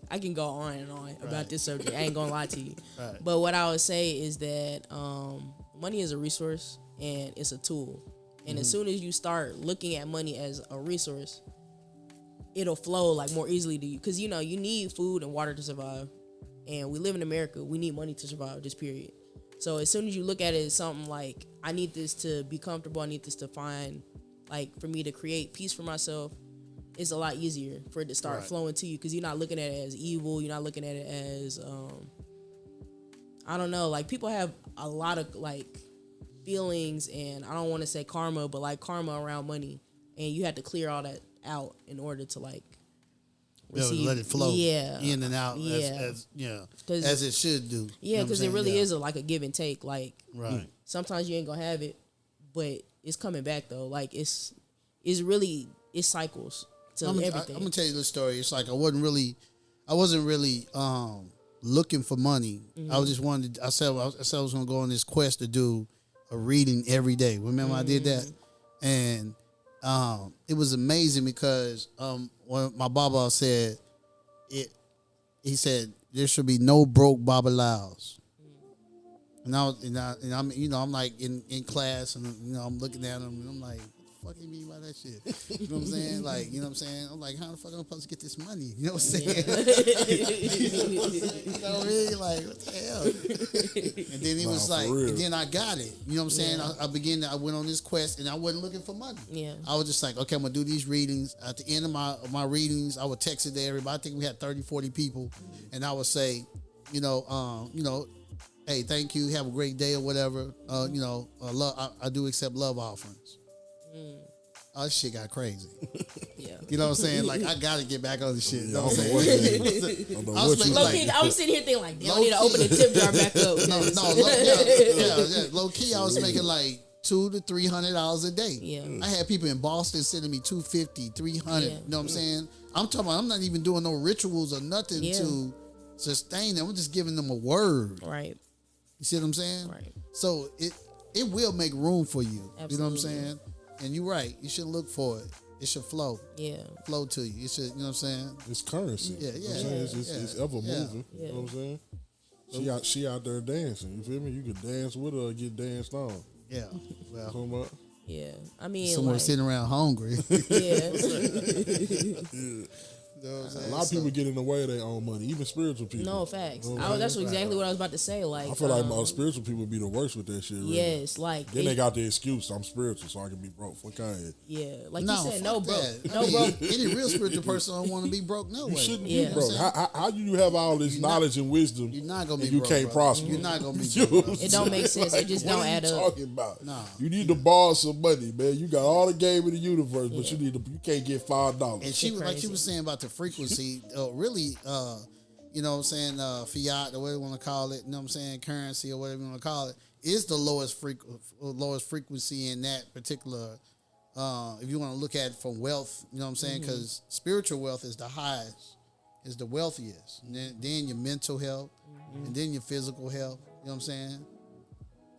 I can go on and on about this subject. I ain't gonna lie to you. Right. But what I would say is that money is a resource and it's a tool. And as soon as you start looking at money as a resource, it'll flow like more easily to you. Because, you know, you need food and water to survive. And we live in America. We need money to survive, just period. So as soon as you look at it as something like, I need this to be comfortable, I need this to find, like, for me to create peace for myself, it's a lot easier for it to start flowing to you. Because you're not looking at it as evil. You're not looking at it as, I don't know. Like, people have a lot of, like, feelings, and I don't want to say karma, but like karma around money, and you have to clear all that out in order to like receive, let it flow in and out as it should do. Yeah, because it really is like a give and take. Like, sometimes you ain't gonna have it, but it's coming back though. Like it's cycles to everything. I'm gonna tell you this story. It's like I wasn't really looking for money. I was just I said I was gonna go on this quest to do a reading every day. Remember I did that? And it was amazing because when my Baba said he said there should be no broke Babalaos. And I'm like in class, and I'm looking at him, and I'm like, what the fuck you mean by that shit? You know what I'm saying? Like, you know what I'm saying? I'm like, how the fuck am I supposed to get this money? You know what I'm saying? You know what I mean? Like, what the hell? And then he was like, and then I got it. You know what I'm saying? I went on this quest, and I wasn't looking for money. Yeah. I was just like, okay, I'm gonna do these readings. At the end of my readings, I would text it to everybody. I think we had 30, 40 people, and I would say, hey, thank you, have a great day or whatever. I do accept love offerings. Oh, this shit got crazy. Yeah. You know what I'm saying? Like, I gotta get back on this shit. You know what I'm saying? Low key, I'm sitting here thinking like, damn, I need to open the tip jar back up. Low key, I was making like $200 to $300 a day. Yeah. I had people in Boston sending me $250, $300. Yeah. You know what I'm saying? I'm talking about, I'm not even doing no rituals or nothing to sustain them. I'm just giving them a word. Right. You see what I'm saying? Right. So it will make room for you. Absolutely. You know what I'm saying? And you're right. You shouldn't look for it. It should flow. Yeah. Flow to you. It should, you know what I'm saying? It's currency. Yeah, You know what I'm saying? It's ever moving. Yeah. You know what I'm saying? She out there dancing. You feel me? You can dance with her or get danced on. Yeah. Well, Talking about? Yeah. I mean, someone like, sitting around hungry. yeah. You know what I'm A saying? lot of people get in the way of their own money, even spiritual people. No facts. You know what I'm That's saying? exactly what I was about to say. Like, I feel like most spiritual people be the worst with that shit. Really. yes, like Then they got the excuse, I'm spiritual, so I can be broke. Fuck out of here. yeah, like No, you said, fuck no broke, that. no I mean, broke. Any real spiritual person don't want to be broke no way. You shouldn't Yeah. be broke. How you have all this knowledge and wisdom You're not gonna be and you broke, can't bro. prosper? You're not gonna be You know broke. what I'm It don't make saying? sense. It just what don't are add you up. talking about? Nah. You need to borrow some money, man. You got all the game in the universe, but you can't get $5. And she was like she crazy. was saying about the frequency, really, you know what I'm saying, fiat or whatever you want to call it, you know what I'm saying, currency or whatever you want to call it, is the lowest frequency in that particular, if you want to look at it from wealth, you know what I'm saying, because spiritual wealth is the highest, is the wealthiest. And then your mental health, and then your physical health, you know what I'm saying?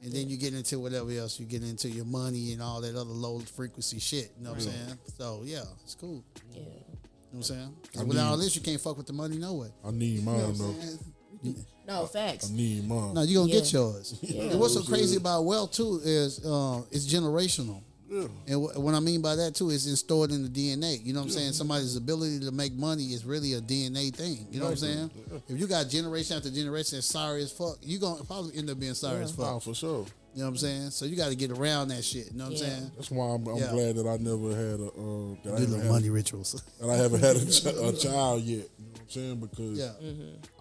And then you get into whatever else, you get into your money and all that other low frequency shit, you know what I'm saying? So, yeah, it's cool. Yeah, You know what I'm saying? 'Cause without all this, you can't fuck with the money no way. I need You know mine, what I'm though. saying? no facts. I need mine. No, you're going to Yeah. get yours. Yeah. And what's so crazy about wealth, too, is it's generational. Yeah. And what I mean by that, too, is it's stored in the DNA. You know what I'm saying? Somebody's ability to make money is really a DNA thing. You know what I'm saying? If you got generation after generation that's sorry as fuck, you're going to probably end up being sorry as fuck. Oh, for sure. You know what I'm saying? So you got to get around that shit. You know what I'm saying? That's why I'm Yeah. glad that I never had a that I Do haven't the had money rituals. that I haven't had a child yet. You know what I'm saying? Because Yeah.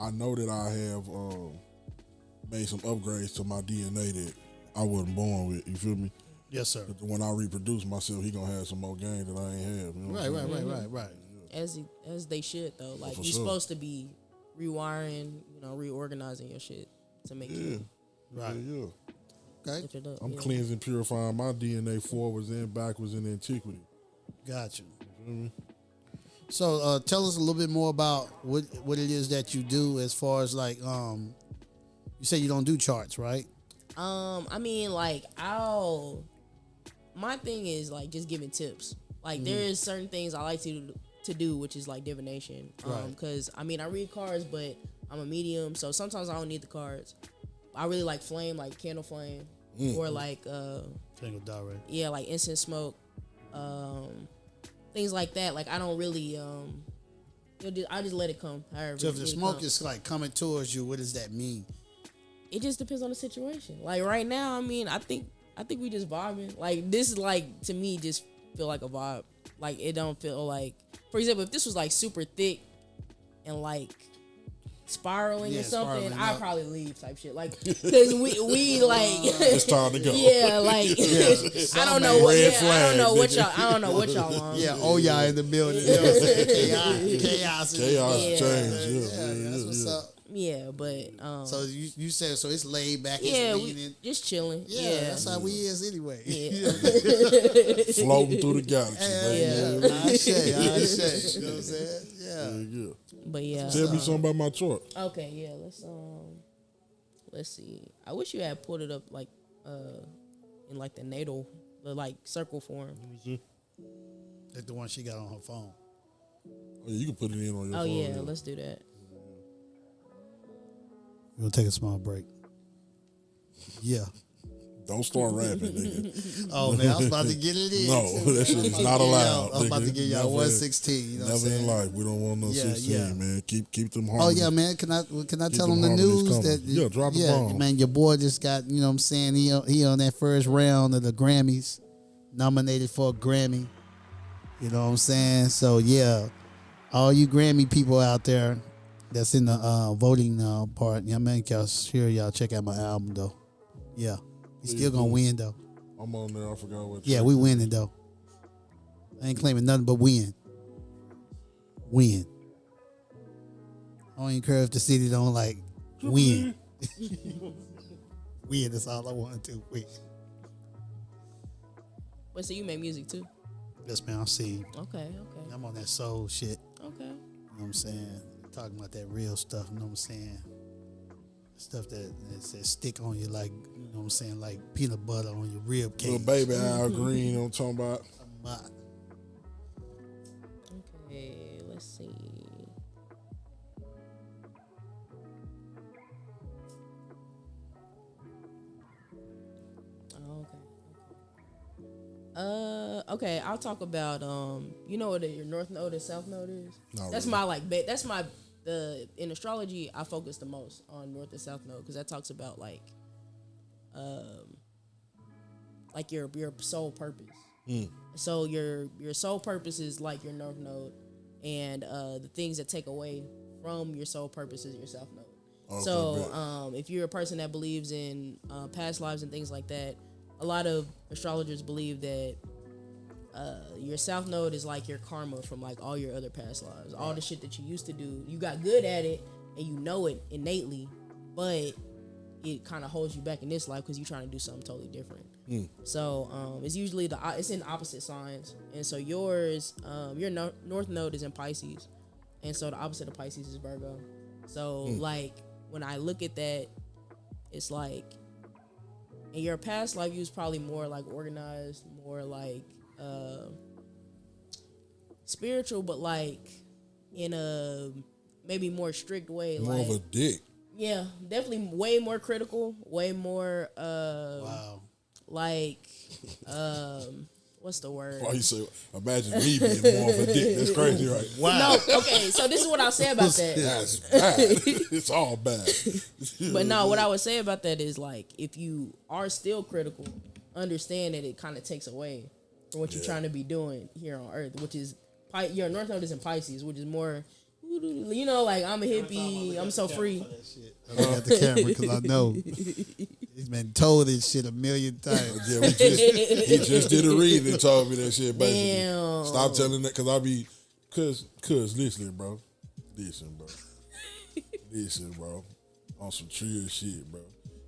I know that I have made some upgrades to my DNA that I wasn't born with. You feel me? Yes, sir. That when I reproduce myself, he gonna have some more game that I ain't have. You know what I'm saying? Right. As they should though. Like for you're sure. supposed to be rewiring, reorganizing your shit to make Yeah. you Right. Yeah. Okay. lift it up. I'm yeah. cleansing, purifying my DNA forwards and backwards in antiquity. Got you. So tell us a little bit more about what it is that you do as far as like you say you don't do charts, right? I mean, like, my thing is like just giving tips. Like there is certain things I like to do, which is like divination. Right. Because I mean I read cards, but I'm a medium, so sometimes I don't need the cards. I really like flame, like candle flame, or like Tango direct. yeah, like incense smoke, things like that. Like I don't really I just let it come. However, So if the it smoke comes. is like coming towards you, what does that mean? It just depends on the situation. Like right now, I mean, I think we just vibing. Like this is like to me just feel like a vibe. Like it don't feel like, for example, if this was like super thick and like spiraling Yeah, or something, spiraling I'd up. probably leave type shit. Like because we like It's time to go. yeah, like I don't know what Red I don't know flag, what nigga. y'all I don't know what y'all on. Yeah, oh yeah, in the building. You know what I'm saying? Chaos. Chaos Yeah. change. Yeah, that's what's up. Yeah, but So you said so it's laid back. yeah, it's we leaning. just chilling. Yeah, Yeah, that's how we is anyway. yeah. Floating through the galaxy, Yeah, baby. I say. You know what I'm saying? Yeah. Yeah. But yeah. Tell me something about my chart. Okay, yeah, let's see. I wish you had pulled it up like in like the natal, the like circle form. Like the one she got on her phone. Oh, yeah, you can put it in on your Oh phone. yeah, let's do that. We're gonna take a small break. Yeah. Don't start rapping, nigga. Oh man, I was about to get it in. No, too, that shit man. is not allowed. I was about to nigga. give y'all Never- 116. You know what I'm Never in saying? life. We don't want no Yeah, 16, yeah. man. Keep them Oh harmonies. yeah, man. Can I tell them the them harmonies news coming. that Yeah, drop the bomb. man, your boy just got, you know what I'm saying, he on that first round of the Grammys, nominated for a Grammy. You know what I'm saying? So yeah, all you Grammy people out there that's in the voting part, yeah, man, y'all check out my album though. Yeah. He's still gonna win though. I'm on there. I forgot what. Yeah, track. we winning though. I ain't claiming nothing but win. Win. I don't even care if the city don't like win. Win, that's all I want to do. Win. Wait, so you make music too? Yes, man. I see. Okay. I'm on that soul shit. Okay. You know what I'm saying? Talking about that real stuff. You know what I'm saying? Stuff that stick on you like, you know what I'm saying, like peanut butter on your rib cage. Little baby Al Green, you know what I'm talking about? Okay, let's see. Okay, I'll talk about you know what your north node and south node is? That's really. my in astrology I focus the most on north and south node because that talks about like your soul purpose. So your soul purpose is like your north node, and the things that take away from your soul purpose is your south node. Okay, So if you're a person that believes in past lives and things like that, a lot of astrologers believe that your south node is like your karma from like all your other past lives. All the shit that you used to do, you got good at it and you know it innately, but it kind of holds you back in this life because you're trying to do something totally different. So it's usually it's in opposite signs, and so yours, your north node is in Pisces, and so the opposite of Pisces is Virgo. So like when I look at that, it's like in your past life you was probably more like organized, more like spiritual, but like in a maybe more strict way. More like, of a dick. Yeah, definitely way more critical, way more Wow. like what's the word? Why you say? Imagine me being more of a dick. That's crazy, right? Wow. No, okay, so this is what I'll say about that. That's bad. It's all bad. But no, what I would say about that is like if you are still critical, understand that it kind of takes away from what you're trying to be doing here on Earth, which is your North Node is in Pisces, which is more, you know, like I'm a hippie, I'm so free. I look at the camera because I know he's been told this shit a million times. Yeah, he just did a read and told me that shit. Basically, Damn. stop telling that because I be, cause listen, bro, on some trill shit, bro.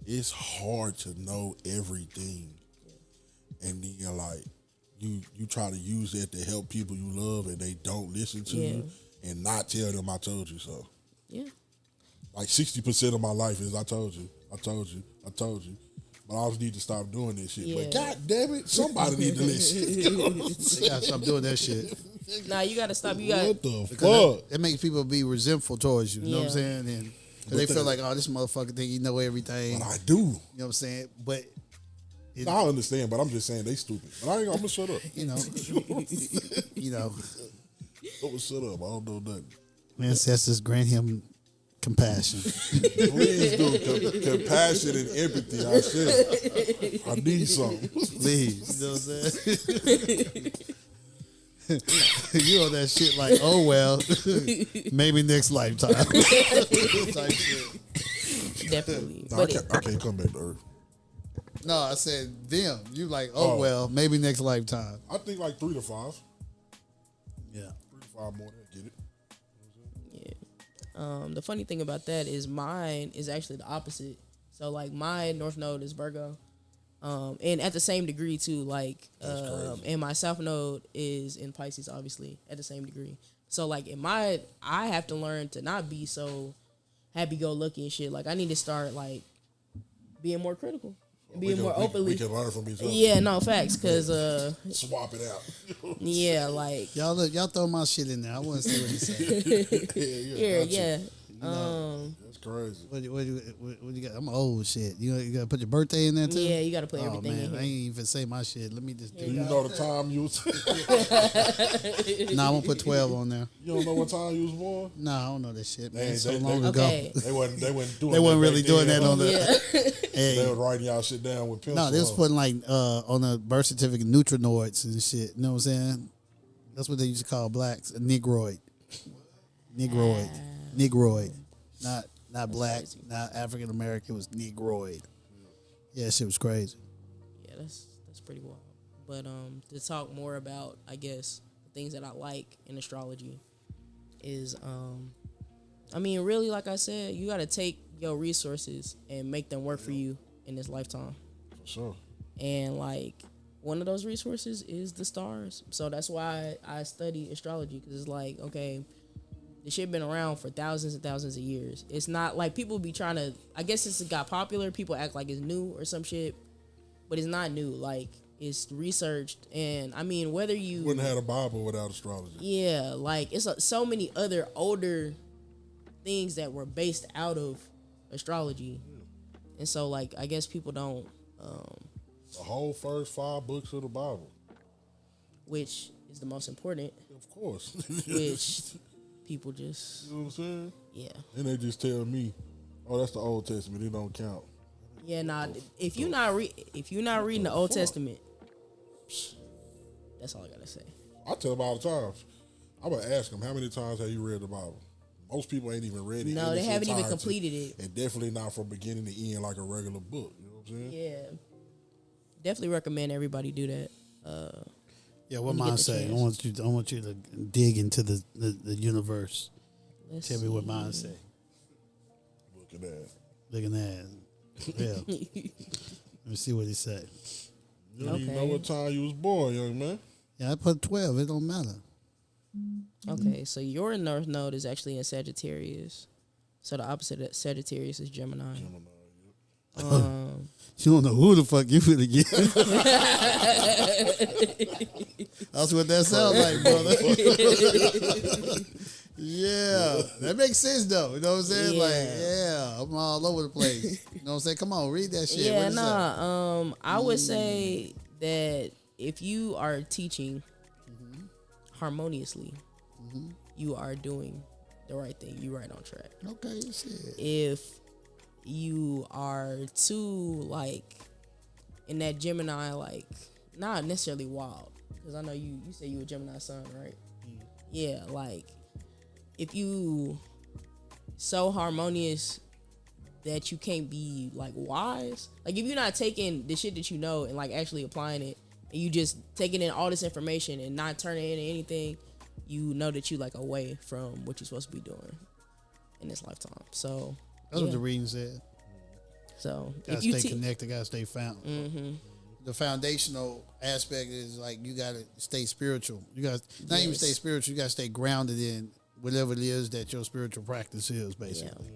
It's hard to know everything, and then like you try to use that to help people you love, and they don't listen to you, and not tell them I told you so. Yeah. Like 60% of my life is I told you. But I also need to stop doing this shit. Yeah. But god damn it, somebody need to listen. They gotta stop doing that shit. Nah, you gotta stop. You got What the Because fuck? it makes people be resentful towards you. You know what I'm Yeah. saying? And 'cause they feel like, oh, this motherfucker think you know everything. But I do. You know what I'm saying? But I understand, but I'm just saying they stupid. But I'm gonna shut up. you know, you know, I'm gonna shut up. I don't know nothing. ancestors grant him compassion. Please do compassion and empathy. I said I need something. Please, you know what I'm saying? You on that shit like, oh well, maybe next lifetime. Type shit. definitely. No, But I can't come back to Earth. No, I said them. You like, oh Oh. well, maybe next lifetime. I think like 3 to 5. Yeah. 3 to 5 more. Get it? the funny thing about that is mine is actually the opposite. So like my North Node is Virgo. And at the same degree too, like and my South Node is in Pisces, obviously, at the same degree. So like I have to learn to not be so happy go lucky and shit. Like I need to start like being more critical. Being more openly. We can learn from each other. Yeah, no facts, cause Swap it out. yeah, like Y'all throw my shit in there. I want to see what he said. yeah. That's crazy. What you got? I'm old shit. You gotta put your birthday in there too. Yeah, you gotta put Oh everything man, in I here. ain't even say my shit. Let me just do Do you know the time you was? Nah, I'm gonna put 12 on there. You don't know what time you was born? Nah, I don't know that shit, man. They- So they- long they- ago. Okay. They wasn't doing. They wasn't that really back doing then, that on the. Yeah. They Hey, was writing y'all shit down with pencil. no, they was huh? putting like on a birth certificate neutrinoids and shit. You know what I'm saying? That's what they used to call blacks, a negroid. Negroid. Not black, crazy. not African American. It was negroid. Yeah, shit was crazy. Yeah, that's pretty wild. But to talk more about, I guess, the things that I like in astrology is I mean, really, like I said, you got to take your resources and make them work for you in this lifetime. For sure. And like one of those resources is the stars. So that's why I study astrology, because it's like, okay, the shit been around for thousands and thousands of years. It's not like people be trying to, I guess since it got popular, people act like it's new or some shit, but it's not new. Like, it's researched, and I mean, whether you Wouldn't have had a Bible without astrology. yeah, like it's so many other older things that were based out of astrology, and so like I guess people don't, The whole first 5 books of the Bible. which is the most important, Of course. which people just You know what I'm saying? yeah. And they just tell me, oh, that's the Old Testament. It don't count. Yeah, nah. If you're not reading the Old Testament, that's all I gotta say. I tell them all the time. I'm going to ask them, how many times have you read the Bible? Most people ain't even read it. No, in they its haven't even entirety, completed it. And definitely not from beginning to end like a regular book. You know what I'm saying? Yeah, definitely recommend everybody do that. Yeah, what When you mine get the say? I chance. want you to dig into the universe. Let's Tell me what see. mine say. Look at that. Look at that. Yeah. Let me see what he said. You don't even know Okay. what time you was born, young man. Yeah, I put 12. It don't matter. Okay, so your North Node is actually in Sagittarius. So the opposite of Sagittarius is Gemini. You don't know who the fuck you finna get. That's what that sounds like, brother. Yeah, that makes sense though. You know what I'm saying? Yeah. Like, yeah, I'm all over the place. You know what I'm saying? Come on, read that shit. What Yeah, is that? nah. I would say that if you are teaching harmoniously, you are doing the right thing. You're right on track. Okay, shit. If you are too like in that Gemini, like not necessarily wild, because I know you say you a Gemini sun, right? Yeah, like if you so harmonious that you can't be like wise, like if you're not taking the shit that you know and like actually applying it, and you just taking in all this information and not turning it into anything, you know that you like away from what you're supposed to be doing in this lifetime. So That's what the reading said. so Gotta if you stay connected, gotta stay found. The foundational aspect is like you gotta stay spiritual. You gotta not even Yes. stay spiritual, you gotta stay grounded in whatever it is that your spiritual practice is, basically.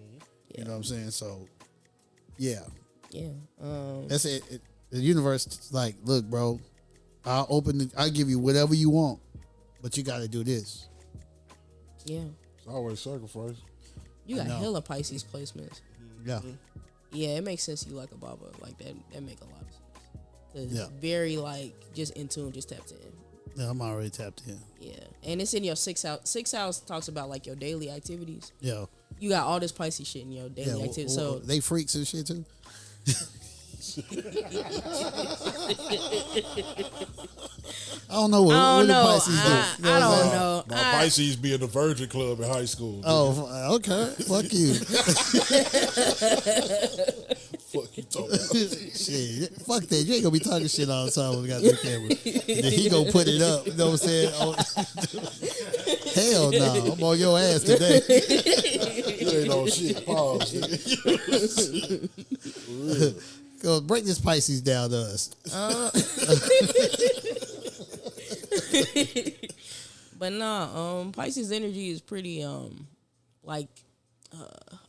You know what I'm saying? So yeah. That's it. The universe is like, look, bro, I'll give you whatever you want, but you gotta do this. Yeah. It's always sacrifice. You got know. hella Pisces placements. Yeah. Yeah, it makes sense you like a Baba. Like that make a lot of sense. 'Cause Yeah. very like just in tune, just tapped in. Yeah, I'm already tapped in. Yeah. And it's in your 6th house. 6th house talks about like your daily activities. Yeah. You got all this Pisces shit in your daily Yeah. activities. So They freaks and shit too. I don't know what I don't the know. Pisces do. You I what I'm don't saying? know. My Pisces be in the Virgin Club in high school. Oh, okay. Fuck you. Fuck you talking about? Shit. Fuck that. You ain't gonna be talking shit all the time when we got the camera. Then he gonna put it up. You know what I'm saying? Oh, hell no. I'm on your ass today. You ain't on shit. Pause. Nigga. Go break this Pisces down to us. But nah, Pisces energy is pretty like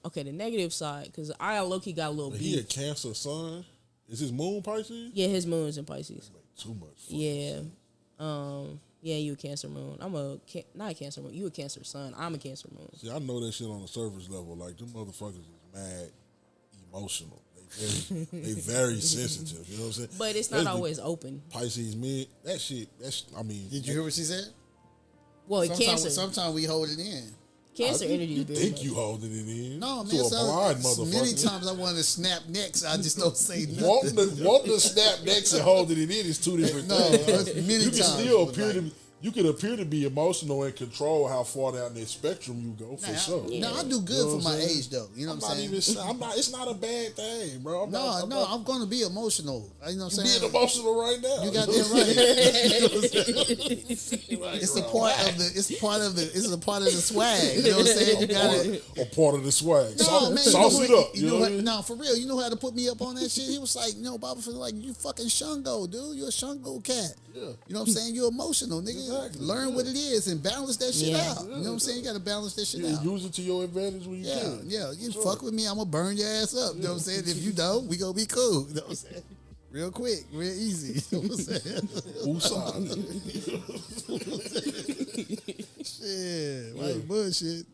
okay, the negative side, because I low-key got a little He a beef. Cancer sun. Is his moon Pisces? Yeah, his moon's in Pisces. Too much. Yeah. Yeah, you a Cancer moon. I'm not a Cancer moon. You a Cancer sun. I'm a Cancer moon. See, I know that shit on the surface level. Like, them motherfuckers is mad emotional. They very sensitive. You know what I'm saying? But it's not Especially always open. Pisces mid. That shit. I mean. Did you hear what she said? Well, Cancer. Sometimes we hold it in. Cancer energy You is very think much. you holding it in? No, man. To a blind motherfucker. Many times I want to snap necks. I just don't say nothing. Wanting to snap necks and holding it in is two different No, things. that's many You can times still was appear like- to be. You can appear to be emotional and control how far down that spectrum you go, for sure. No, I do good for my age, though. You know what I'm saying? I'm not. It's not a bad thing, bro. I'm going to be emotional. You know what I'm saying? Being emotional right now. You got that right. It's a part of the. It's a part of the swag. You know what I'm saying? You got it. Or part of the swag. No, man, sauce it up. You know what I mean? No, for real. You know how to put me up on that shit? He was like, Baba, feel like you fucking Shungo, dude. You're a Shungo cat. Yeah. You know what I'm saying? You're emotional, nigga. Exactly. Learn what it is and balance that shit out. You know what I'm saying? You got to balance that shit out. Use it to your advantage when you can. Yeah. You fuck with me, I'm going to burn your ass up. You know what I'm saying? If you don't, we going to be cool. You know what I'm saying? Real quick, real easy. You know what I'm saying? Shit, like bullshit.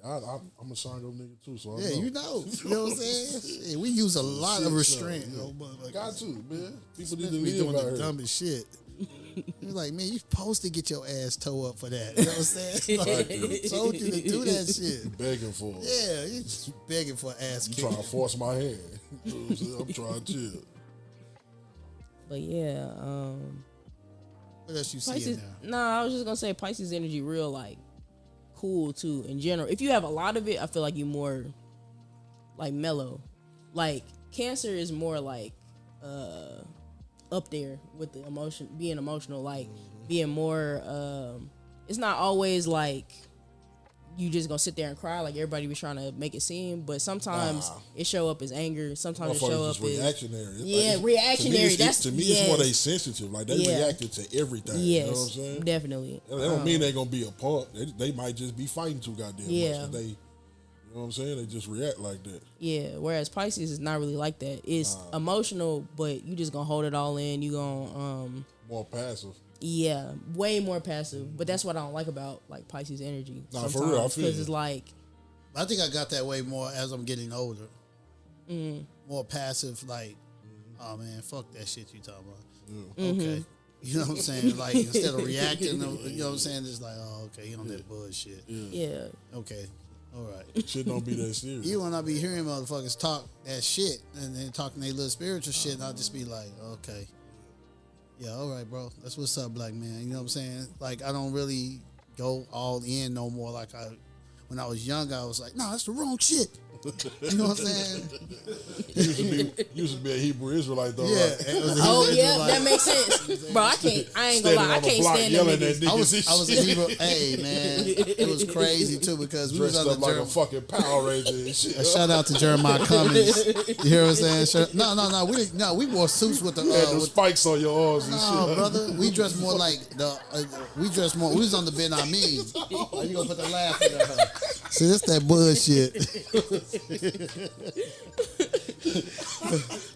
I'm a Shango nigga too, so I yeah, know. you know what I'm saying? Shit, we use a lot of restraint. Got to, man. People need to be live doing out the here. dumbest shit. You're like, man, you supposed to get your ass toe up for that. You know what I'm saying? Like, who told you to do that shit? Begging for it. Yeah, you just begging for ass You kick. trying to force my hand. You know what I'm saying? I'm trying to chill. But yeah, What else you see Pisces. in there? Nah, I was just gonna say Pisces energy real like cool too in general. If you have a lot of it, I feel like you more like mellow. Like Cancer is more like up there with the emotion, being emotional, like being more it's not always like you just gonna sit there and cry like everybody was trying to make it seem, but sometimes it show up as anger, sometimes it show up as reactionary. Reactionary. To me, it's more they sensitive. Like they reacted to everything. Yes, you know what I'm saying? Definitely. That don't mean they gonna be a punk. They might just be fighting too goddamn much. They, you know what I'm saying? They just react like that. Yeah. Whereas Pisces is not really like that. It's emotional, but you just gonna hold it all in. You gonna more passive. Yeah, way more passive. But that's what I don't like about like Pisces energy. Nah, for real, I feel because you. it's like I think I got that way more as I'm getting older. More passive, like, oh man, fuck that shit you talking about. Okay. You know what I'm saying? Like, instead of reacting, you know what I'm saying? Just like, oh, okay, you on that bullshit. yeah. Okay. All right. Shit don't be that serious. Even when I be hearing motherfuckers talk that shit and then talking their little spiritual shit, and I'll just be like, okay. Yeah, all right, bro. That's what's up, black man. You know what I'm saying? Like, I don't really go all in no more. Like, when I was young, I was like, no, that's the wrong shit. You know what I'm saying? Used to be a Hebrew Israelite though. Yeah. Right? It was a Oh Hebrew yeah, Israelite. that makes sense, bro. I ain't gonna lie, I can't stand them niggas. I was a Hebrew. Hey man, it was crazy too because we was Dressed on up the like a fucking Power Ranger and shit. A shout out to Jeremiah Cummings. You hear what I'm saying? No, we didn't. No, we wore suits with the Had the spikes on your arms and no, shit. brother. We dressed more like the. We dressed more. We was on the Ben Amin. Oh, you gonna put the laugh in her? See, this that bullshit.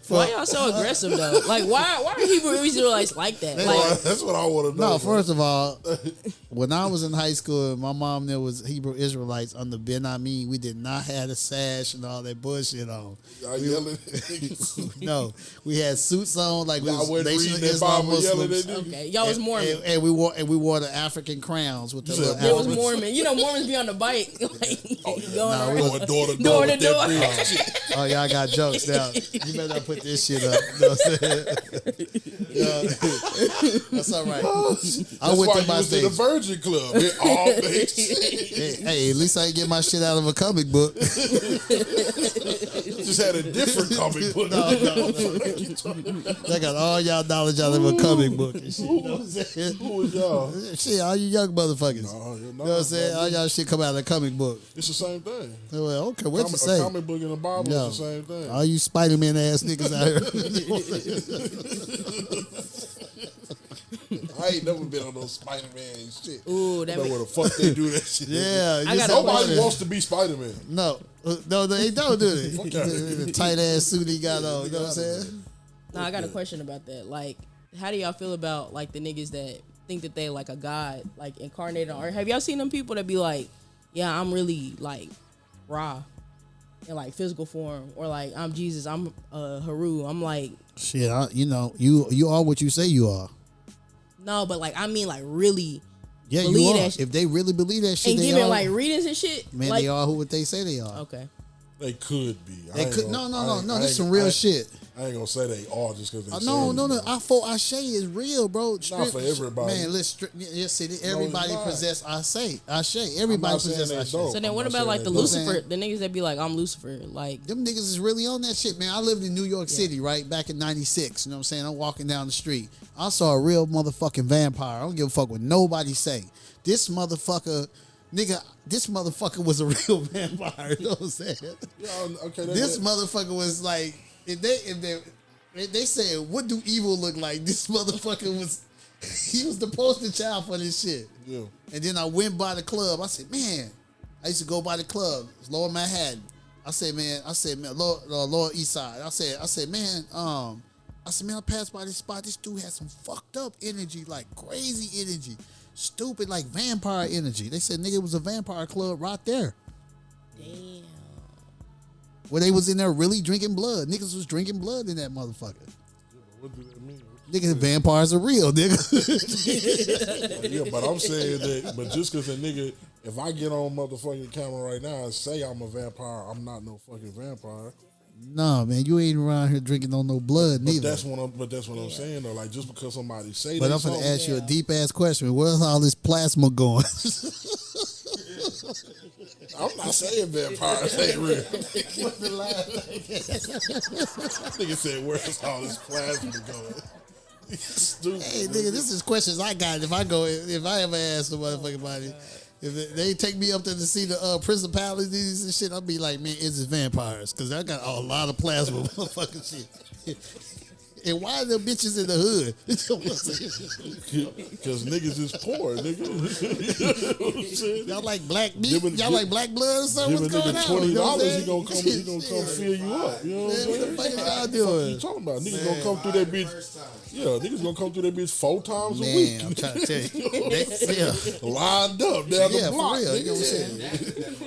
Why y'all so aggressive though? Like, why are Hebrew Israelites like that? Like, That's what I want to know. No, first of all, when I was in high school, my mom there was Hebrew Israelites under Ben Amin. We did not have a sash and all that bullshit on. Y'all yelling. No, we had suits on like we Y'all was wasn't Nation reading of that Islam Bible yelling Muslims. at niggas. okay, y'all was Mormon. And we wore the African crowns with the little It was African- Mormon. You know, Mormons be on the bike, like going Nah, around. we Door to Door door to with door. that big shit. Oh, y'all got jokes now. You better not put this shit up. You know what I'm saying? Yeah. That's all right. I That's went why to my you was in the stage. Virgin Club. It all makes sense. Hey, at least I ain't get my shit out of a comic book. Just had a different comic book. I got all y'all knowledge out of a comic book and shit. You know what I'm saying? Who was y'all? Shit, all you young motherfuckers. No, You know what I'm saying? All y'all shit come out of a comic book. It's the same thing. Well, I don't care what you A say. comic book and a Bible No. is the same thing. All you Spider-Man ass niggas out here. I ain't never been on no Spider-Man shit. Ooh, I that know makes where the fuck they do that shit. Yeah. I got a Nobody question. wants to be Spider-Man. No, they don't do it. Fuck out. The tight ass suit he got on. You know what I'm saying? Now I got a question about that. Like, how do y'all feel about like the niggas that think that they like a god, like incarnated on earth? Have y'all seen them people that be like, yeah, I'm really like Ra in like physical form, or like I'm Jesus, I'm Haru. I'm like, Shit, you are what you say you are. no, but like I mean like really Yeah, you believe are. that shit. If they really believe that shit, and they giving are. like readings and shit. Man, like, they are who what they say they are. okay. They could be. They could. No. This is some real shit. I ain't gonna say they all just because they. No. Ashe is real, bro. Not for everybody. Man, yes, everybody not. possess Ashe. Everybody possess Ashe. don't. So then, what I'm not about like saying the they don't. Lucifer? The niggas that be like, I'm Lucifer. Like, Them niggas is really on that shit, man. I lived in New York City, right? Back in 96. You know what I'm saying? I'm walking down the street. I saw a real motherfucking vampire. I don't give a fuck what nobody say. This motherfucker was a real vampire. You know what I'm saying? Yeah, okay. This motherfucker was like, if they said, what do evil look like? This motherfucker he was the poster child for this shit. Yeah. And then I went by the club. I said, man, I used to go by the club. It's Lower Manhattan. I said, man, Lower East Side. I said, man, I passed by this spot. This dude had some fucked up energy, like crazy energy, stupid, like vampire energy. They said, nigga, it was a vampire club right there. damn. Where they was in there really drinking blood. Niggas was drinking blood in that motherfucker. What does that mean? Nigga, vampires are real, nigga. Yeah, but I'm saying that. But just because a nigga, if I get on motherfucking camera right now and say I'm a vampire, I'm not no fucking vampire. No, man, you ain't around here drinking on no blood But neither. that's what I'm saying though. Like just because somebody say But that, I'm gonna something, ask you a deep ass question. Where's all this plasma going? I'm not saying vampires ain't real. What's the last Nigga said, "Where's all this plasma going?" Stupid. Hey, nigga, this is questions I got. If I ever ask the motherfucking body, if they take me up there to see the principalities and shit, I'll be like, man, is it vampires? Because I got a lot of plasma motherfucking shit. And why are the bitches in the hood? Because niggas is poor, nigga. Y'all like black meat? Y'all like black blood or something? Give a What's going nigga on? $20, You know what I'm he gonna come fill you up. You know what I'm saying? What the fuck is y'all What doing? you talking about? Niggas gonna come through that bitch. Yeah, niggas gonna come through that bitch 4 times a Man, week. I'm trying to tell you. Lined up down the Yeah, block. for real. You know what I'm nigga. saying?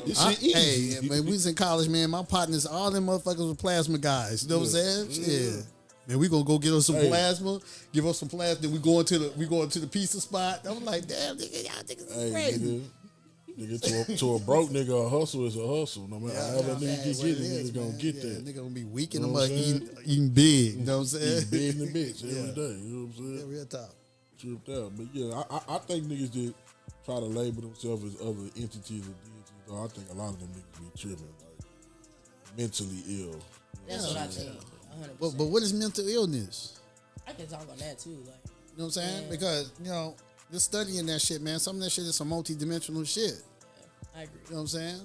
This shit easy. Hey, man, we was in college, man. My partners, all them motherfuckers were plasma guys. You know what I'm saying? Yeah. Man, we gonna go get us some plasma. Give us some plasma. Then we going to the pizza spot. I'm like, damn, nigga, y'all niggas is crazy. Nigga, to a broke nigga, a hustle is a hustle. No matter how that nigga get it, nigga gonna get that. Nigga gonna be weak in You the know what mud, I'm saying? eating big. You know what I'm saying? He's big in the bitch every day. You know what I'm saying? Yeah, real talk. Tripped out. But yeah, I think niggas that try to label themselves as other entities or deities, though, I think a lot of them niggas be tripping, like mentally ill. That's what I think. 100%. But what is mental illness? I can talk on that too. Like, You know what I'm saying? Because, just studying that shit, man, some of that shit is some multi-dimensional shit. I agree. You know what I'm saying?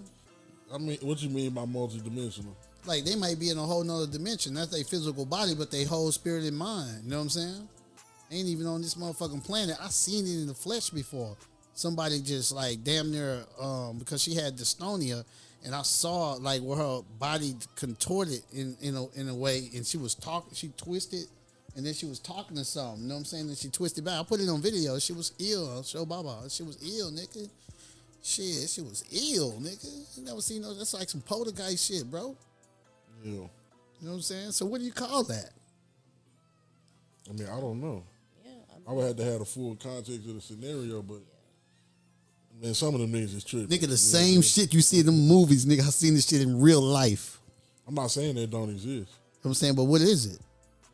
I mean, what you mean by multidimensional? Like, they might be in a whole nother dimension. That's their physical body, but they whole spirit and mind. You know what I'm saying? Ain't even on this motherfucking planet. I seen it in the flesh before. Somebody just, like, damn near, because she had dystonia, and I saw, like, where her body contorted in a way, and she twisted, and then she was talking to something. You know what I'm saying? And she twisted back. I put it on video. She was ill. I'll show Baba. She was ill, nigga. Shit, she was ill, nigga. You never seen no. That's like some poltergeist shit, bro. Yeah. You know what I'm saying? So what do you call that? I mean, I don't know. Yeah, I would have to have the full context of the scenario, but man, some of them niggas is tripping. Nigga, the same shit you see in them movies, nigga. I seen this shit in real life. I'm not saying that don't exist. You know what I'm saying? But what is it?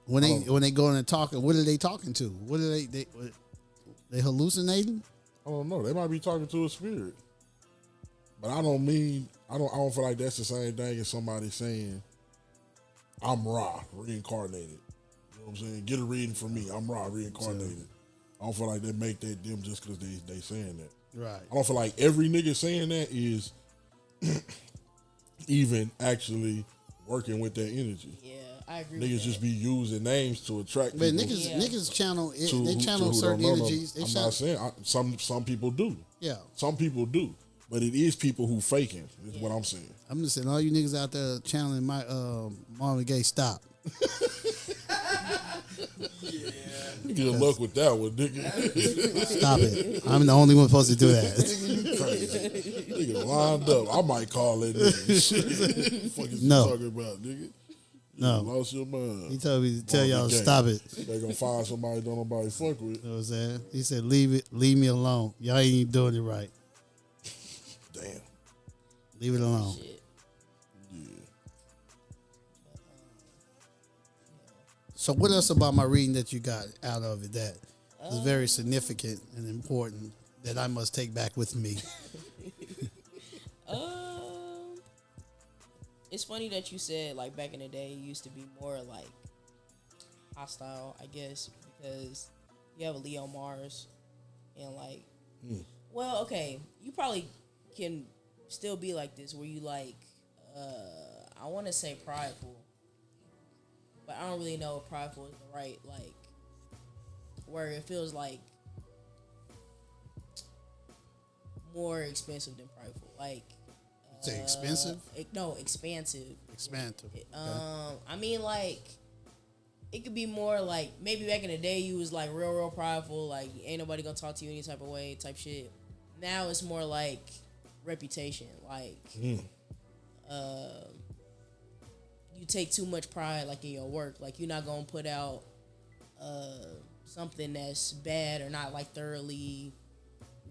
When they go in and talking, what are they talking to? What are they hallucinating? I don't know. They might be talking to a spirit, but I don't feel like that's the same thing as somebody saying, "I'm Ra, reincarnated." You know what I'm saying? Get a reading from me. I'm Ra, reincarnated. I don't feel like they make that them just because they saying that. Right. I don't feel like every nigga saying that is even actually working with that energy. yeah, I agree. Niggas with just be using names to attract But people. niggas channel to they who- channel to who certain don't know them. energies. They I'm channel, not saying some people do. yeah. Some people do, but it is people who faking. Is what I'm saying. I'm just saying, all you niggas out there channeling my Marvin Gaye, stop. Good luck with that one, nigga. Stop it. I'm the only one supposed to do that. Crazy. Nigga lined up. I might call that nigga. Shit. Fuck is No. you talking about, nigga? No. You lost your mind. He told me to tell Marvin y'all to Gaye. stop it. They gonna find somebody don't nobody fuck with. You know what I'm saying? He said, leave me alone. Y'all ain't even doing it right. Damn. Leave it alone. Shit. Yeah. So what else about my reading that you got out of it that is very significant and important that I must take back with me? It's funny that you said like back in the day it used to be more like hostile, I guess, because you have a Leo Mars and like well, okay, you probably can still be like this where you like I want to say prideful, but I don't really know if prideful is the right like where it feels like more expensive than prideful, like Say expensive? No, expansive. Expansive. Okay. I mean, like, it could be more like maybe back in the day you was like real prideful, like ain't nobody gonna talk to you any type of way, type shit. Now it's more like reputation, like you take too much pride like in your work, like you're not gonna put out something that's bad or not like thoroughly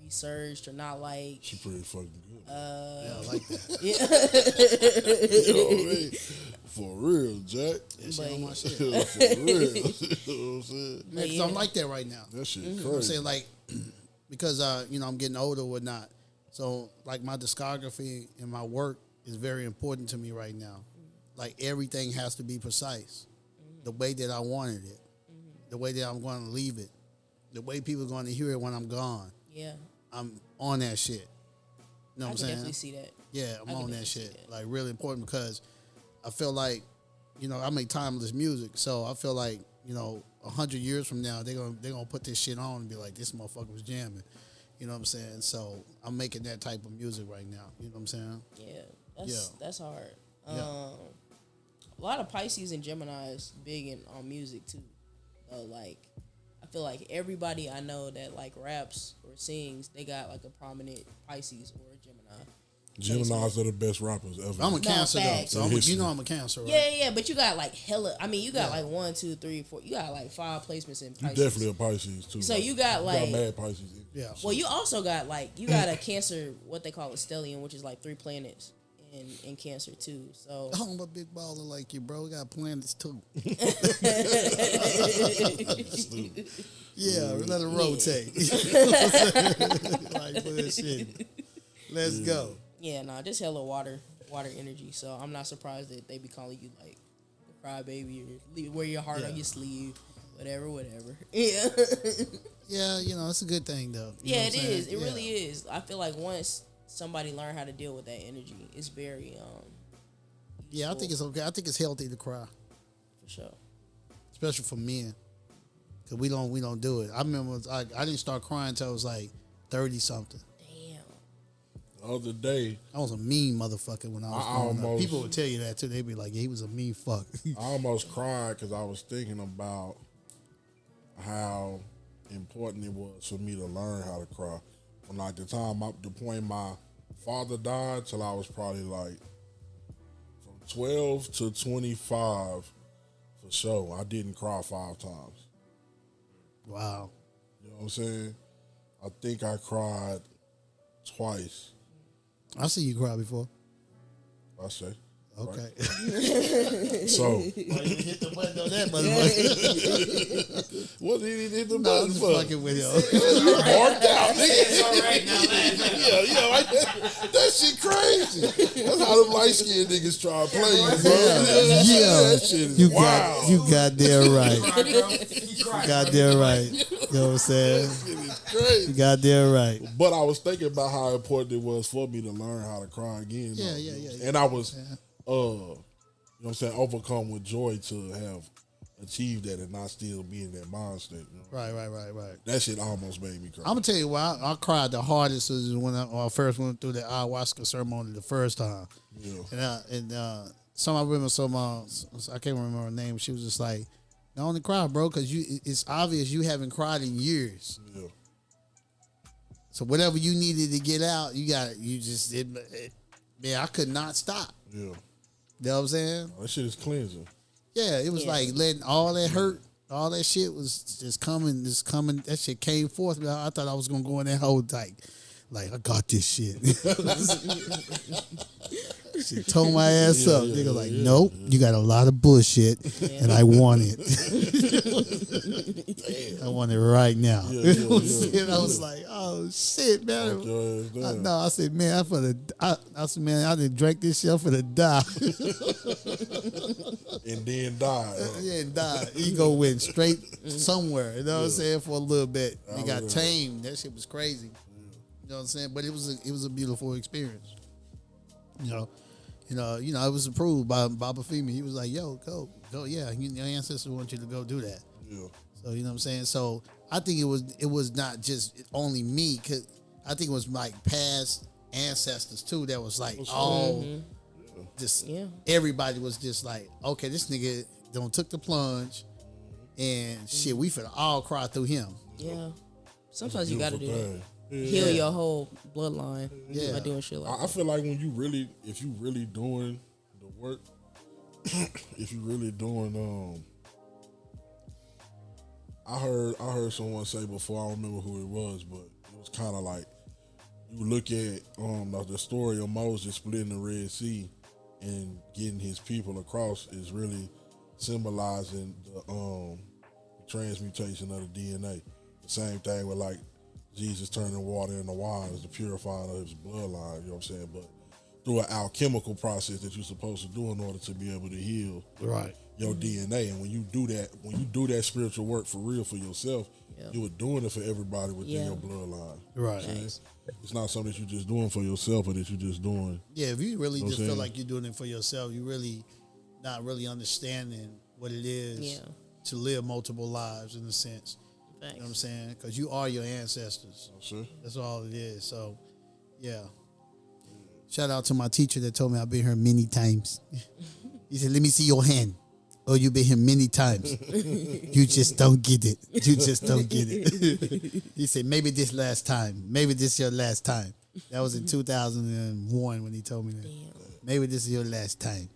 researched or not like She pretty fucking good. Yeah, I like that. You know what I mean? For real, Jack. That shit on my shit. For real. You know what I'm saying? Yeah, 'cause I'm like that right now. That shit I'm crazy. saying like because I'm getting older or whatnot. So like my discography and my work is very important to me right now. Like everything has to be precise. The way that I wanted it. The way that I'm going to leave it. The way people are going to hear it when I'm gone. yeah. I'm on that shit. You know I what I'm can saying? definitely see that. Yeah, I'm I can on that definitely see shit. that. Like really important because I feel like, I make timeless music, so I feel like, 100 years from now they're gonna put this shit on and be like, this motherfucker was jamming. You know what I'm saying? So I'm making that type of music right now. You know what I'm saying? Yeah, that's hard. Yeah. A lot of Pisces and Gemini is big on music too. Like, I feel like everybody I know that like raps or sings, they got like a prominent Pisces or a Gemini. Geminis are the best rappers ever. I'm a Cancer though, facts. so I'm a Cancer, right? Yeah, but you got like hella. I mean, you got like 1, 2, 3, 4. You got like 5 placements in You Pisces. definitely a Pisces too. So you got like mad Pisces. Yeah. Well, you also got like you got a Cancer, what they call a stellium, which is like 3 planets in Cancer too. So I'm a big baller like you, bro. We got planets too. Yeah, let it rotate. Like for this shit. Let's go. yeah, just hella water energy. So I'm not surprised that they be calling you like the crybaby or wear your heart on your sleeve, whatever. Yeah. Yeah, it's a good thing though. You know Yeah, what it I'm is. saying? It really is. I feel like once somebody learn how to deal with that energy, it's very Yeah, I think it's okay. I think it's healthy to cry, for sure. especially for men, because we don't do it. I remember I didn't start crying until I was like 30 something. Damn. The other day, I was a mean motherfucker when I was growing up. almost- People would tell you that too. They'd be like, yeah, he was a mean fuck. I almost cried because I was thinking about how important it was for me to learn how to cry. From like the point my father died till I was probably like from 12 to 25 for sure. I didn't cry 5 times. Wow. You know what I'm saying? I think I cried twice. I see you cry before. I say. Okay. So Why you hit the button on that motherfucker? what did he hit the I button was for? fucking with you. Marked out. It's all right now. Yeah, like that shit crazy. That's how them light skinned niggas try to play you, bro. Yeah. That shit is wild. You goddamn right. You goddamn right. You know what I'm saying? That shit is crazy. You goddamn right. But I was thinking about how important it was for me to learn how to cry again. Yeah, though. yeah. And I was, you know what I'm saying, overcome with joy to have achieved that and not still be in that mind state. You know? Right. That shit almost made me cry. I'm gonna tell you why I cried the hardest was when I first went through the ayahuasca ceremony the first time. Yeah. And I remember I can't remember her name. She was just like, "Don't only cry, bro, because it's obvious you haven't cried in years. Yeah. So whatever you needed to get out, man, I could not stop. Yeah. You know what I'm saying? That shit is cleansing. Yeah, it was like letting all that hurt, all that shit was just coming. That shit came forth. I thought I was gonna go in that hole like I got this shit. She told my ass up. Nigga like, yeah, nope, you got a lot of bullshit, and I want it. I want it right now. And I was like, oh shit, man. I said, man, I said, man, I done drank this shit for the die. And then die. And died. Ego went straight somewhere. You know what I'm saying? For a little bit, he got tamed. That shit was crazy. You know what I'm saying? But it was a beautiful experience. You know, it was approved by Baba Femi. He was like, yo, go, yeah. Your ancestors want you to go do that. Yeah. So you know what I'm saying? So I think it was not just only me, cause I think it was like past ancestors too that was like everybody was just like, okay, this nigga don't took the plunge and shit, we finna all cry through him. Yeah. Sometimes you gotta do that. Yeah. Heal your whole bloodline by doing shit like that. I feel like if you really doing the work, if you really doing I heard someone say before, I don't remember who it was, but it was kind of like you look at the story of Moses splitting the Red Sea and getting his people across is really symbolizing the transmutation of the DNA. The same thing with like Jesus turning water into wine is the purifying of his bloodline, you know what I'm saying? But through an alchemical process that you're supposed to do in order to be able to heal your DNA. And when you do that spiritual work for real for yourself, you are doing it for everybody within your bloodline. Right. Nice. It's not something that you're just doing for yourself, but that you're just doing. Yeah, if you really just feel like you're doing it for yourself, you really not really understanding what it is to live multiple lives in a sense. Thanks. You know what I'm saying? Because you are your ancestors. Sure. That's all it is. So, yeah. Shout out to my teacher that told me I've been here many times. He said, let me see your hand. Oh, you've been here many times. You just don't get it. You just don't get it. He said, maybe this last time. Maybe this is your last time. That was in 2001 when he told me that. Damn. Maybe this is your last time.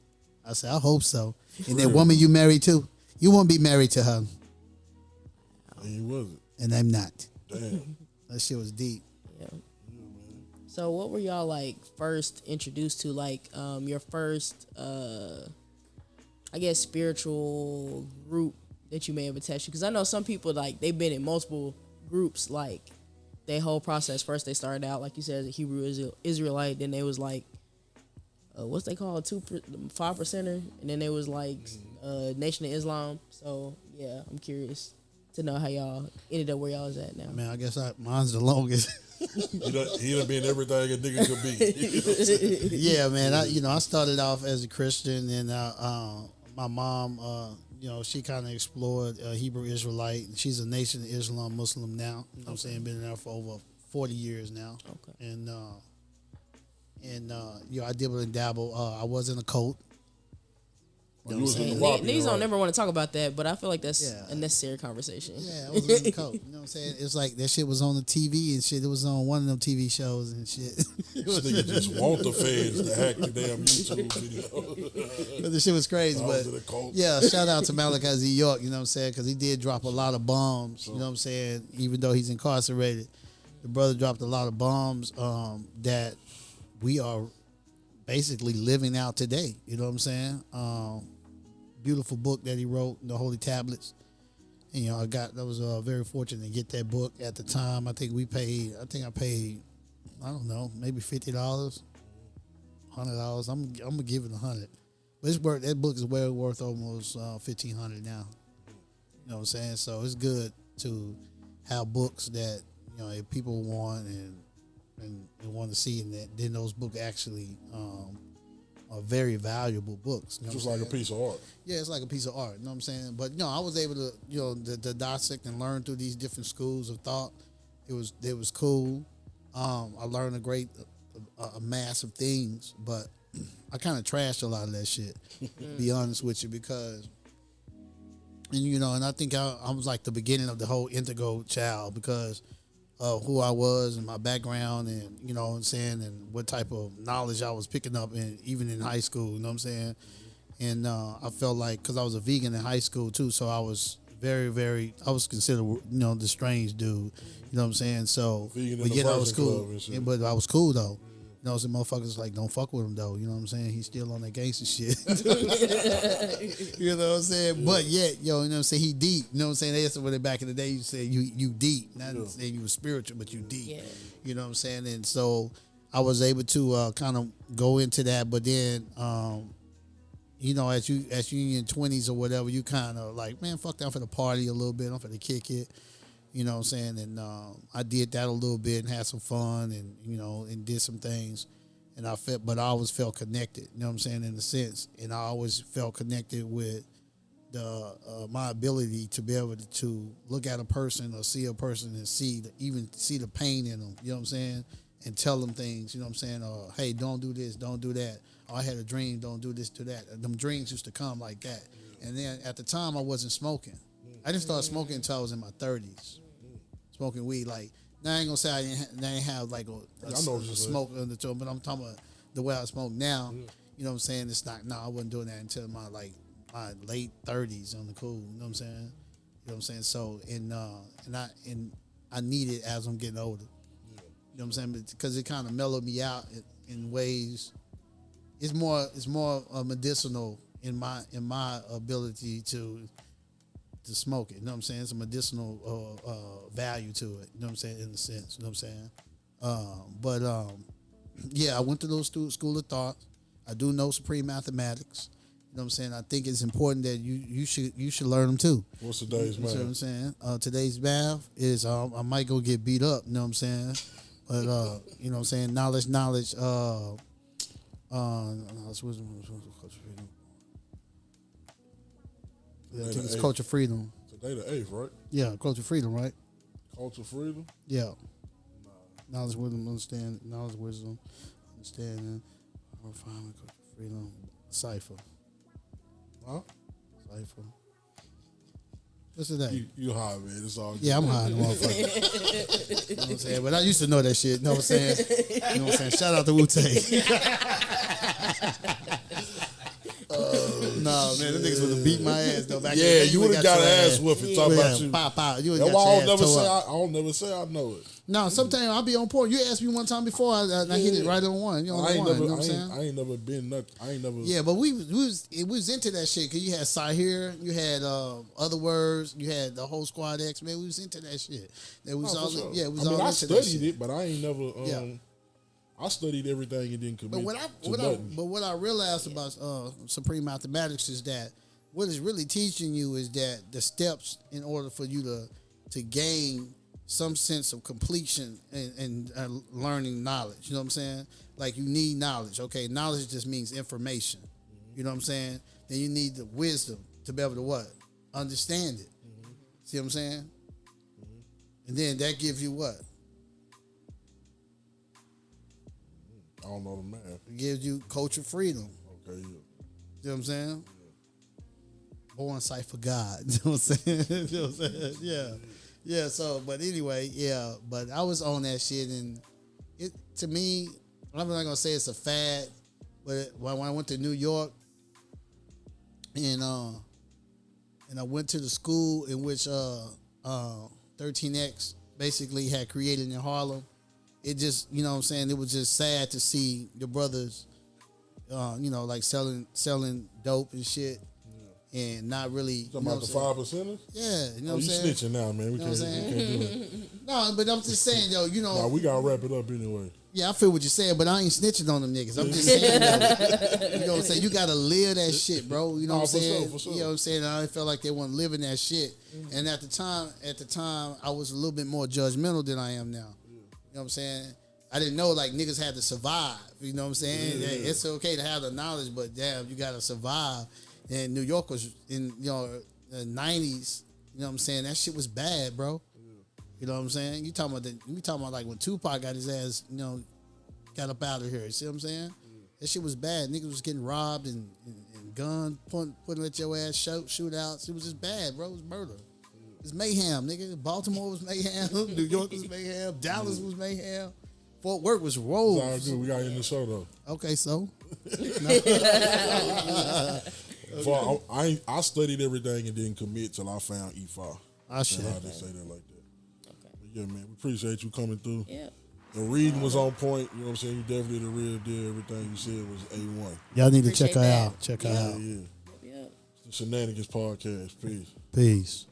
I said, I hope so. And that woman you married to, you won't be married to her. And he wasn't. And I'm not. Damn. That shit was deep. Yeah. So what were y'all like first introduced to? Like your first I guess spiritual group that you may have attached to? Because I know some people like they've been in multiple groups. Like their whole process. First they started out like you said as a Hebrew Israelite. Then they was like what's they called 5%er, and then they was like Nation of Islam. So yeah, I'm curious to know how y'all ended up where y'all is at now. Man, I guess mine's the longest. He done been everything a nigga could be. Yeah, man. I started off as a Christian, and my mom, she kind of explored Hebrew Israelite. She's a Nation of Islam Muslim now. You know what I'm saying? Been there for over 40 years now. Okay. And I dibble and dabble. I was in a cult. You was in the Niggas don't never want to talk about that, but I feel like that's a necessary conversation. Yeah, I was in the coat. You know what I'm saying? It's like that shit was on the TV and shit. It was on one of them TV shows and shit. This nigga just want the feds to hack the damn YouTube video. But the shit was crazy. But yeah, shout out to Malachi Z. York, you know what I'm saying? Because he did drop a lot of bombs, you know what I'm saying? Even though he's incarcerated, the brother dropped a lot of bombs that we are basically living out today. You know what I'm saying? Beautiful book that he wrote, The Holy Tablets. And, I was very fortunate to get that book at the time. I think I paid, I don't know, maybe $50, $100. I'm gonna give it $100. But that book is well worth almost $1,500 now. You know what I'm saying? So it's good to have books that if people want and want to see, and then those books actually are very valuable books. You know just like a piece of art. Yeah, it's like a piece of art. You know what I'm saying? But I was able to to dissect and learn through these different schools of thought. It was cool. I learned a mass of things, but I kind of trashed a lot of that shit. To be honest with you, because and I think I was like the beginning of the whole Indigo child because of who I was and my background and, you know what I'm saying, and what type of knowledge I was picking up even in high school, you know what I'm saying? And I felt like, because I was a vegan in high school too, so I was very, very, I was considered, the strange dude, you know what I'm saying? So, but I was cool. But I was cool though. You know, some motherfuckers like, don't fuck with him though. You know what I'm saying? He's still on that gangster shit. You know what I'm saying? But yet, you know what I'm saying? He deep. You know what I'm saying? That's what back in the day you said you deep. Not saying you were spiritual, but you deep. Yeah. You know what I'm saying? And so I was able to kind of go into that, but then you know, as you in your 20s or whatever, you kind of like, man, fuck that, I'm finna party a little bit, I'm finna kick it. You know what I'm saying? And I did that a little bit and had some fun and, you know, and did some things. And but I always felt connected, you know what I'm saying, in a sense. And I always felt connected with my ability to be able to look at a person or see a person and even see the pain in them, you know what I'm saying? And tell them things, you know what I'm saying? Or, hey, don't do this, don't do that. Oh, I had a dream, don't do this, do that. Them dreams used to come like that. And then at the time, I wasn't smoking. I didn't start smoking until I was in my 30s. Smoking weed, like, now I ain't gonna say I didn't have like a smoke undertone, but I'm talking about the way I smoke now. You know what I'm saying? It's not. No, I wasn't doing that until my late 30s on the cool. You know what I'm saying? You know what I'm saying? So and I need it as I'm getting older. You know what I'm saying? Because it kind of mellowed me out in ways. It's more medicinal in my ability to smoke it. You know what I'm saying? It's a medicinal value to it. You know what I'm saying? In a sense. You know what I'm saying? Yeah, I went to those school of thought. I do know supreme mathematics. You know what I'm saying? I think it's important that you should learn them too. What's today's math? You know what I'm saying? Today's math is I might go get beat up. You know what I'm saying? But you know what I'm saying? Knowledge. Yeah, I think it's Culture Freedom. Today the 8th, right? Yeah, Culture Freedom, right? Culture Freedom? Yeah. Knowledge, wisdom, understanding. Knowledge, wisdom, understanding. Refinement, Culture Freedom. Cipher. Huh? Cipher. What's today? You high, man. It's all good. Yeah, I'm high, motherfucker. You know what I'm saying? But I used to know that shit. You know what I'm saying? You know what I'm saying? Shout out to Wu-Tang. No, man, them niggas would have beat my ass though. Back in the day, you would have got an ass whooping talking about you. Pop. You That's why I don't never say I know it. No, sometimes I'll be on point. You asked me one time before, I hit it right on one. You know what I'm saying? I ain't never been nothing. I ain't never. Yeah, but we was into that shit because you had Sahir, you had other words, you had the whole Squad X. Man, we was into that shit. It was all sure. yeah. It was I mean, all I into that studied shit. it, but I ain't never. I studied everything and didn't commit But what I realized about supreme mathematics is that what it's really teaching you is that the steps in order for you to gain some sense of completion and learning knowledge. You know what I'm saying? Like you need knowledge. Okay, knowledge just means information. You know what I'm saying? Then you need the wisdom to be able to what? Understand it. See what I'm saying? And then that gives you what? I don't know the math. It gives you culture freedom. Okay, yeah. You know what I'm saying? Born sight for God. You know what I'm saying? You know what I'm saying? Yeah. Yeah, so, but anyway, yeah. But I was on that shit, and it, to me, I'm not going to say it's a fad, but when I went to New York, and I went to the school in which 13X basically had created in Harlem, it just, you know what I'm saying, it was just sad to see the brothers, you know, like selling dope and shit, and not really. Talking about the 5%ers? Yeah, you know what I'm you saying? snitching now, man. We can't do it. No, but I'm just saying, though, you know. Nah, we got to wrap it up anyway. Yeah, I feel what you're saying, but I ain't snitching on them niggas. I'm just saying, though, you know what I'm saying? You got to live that shit, bro. You know what I'm saying? For sure. You know what I'm saying? I felt like they weren't living that shit. And at the time, I was a little bit more judgmental than I am now. You know what I'm saying? I didn't know, like, niggas had to survive. You know what I'm saying? Yeah. Hey, it's okay to have the knowledge, but damn, you got to survive. And New York was in, you know, the 90s, you know what I'm saying? That shit was bad, bro. You know what I'm saying? You talking about like when Tupac got his ass, you know, got up out of here. You see what I'm saying? That shit was bad. Niggas was getting robbed and guns putting at your ass, shootouts. It was just bad, bro. It was murder. It was mayhem, nigga. Baltimore was mayhem. New York was mayhem. Dallas was mayhem. Fort Worth was rolled. It's all good. We got in the show though. Okay, so. I studied everything and didn't commit till I found E5. I should. How they say that like that. Okay. But yeah, man, we appreciate you coming through. Yeah. The reading was on point. You know what I'm saying? You definitely the real deal. Everything you said was A1. Y'all need to Appreciate check her that. out. Check her Yeah, out. yeah. Yep. The Shenanigans Podcast. Peace. Peace.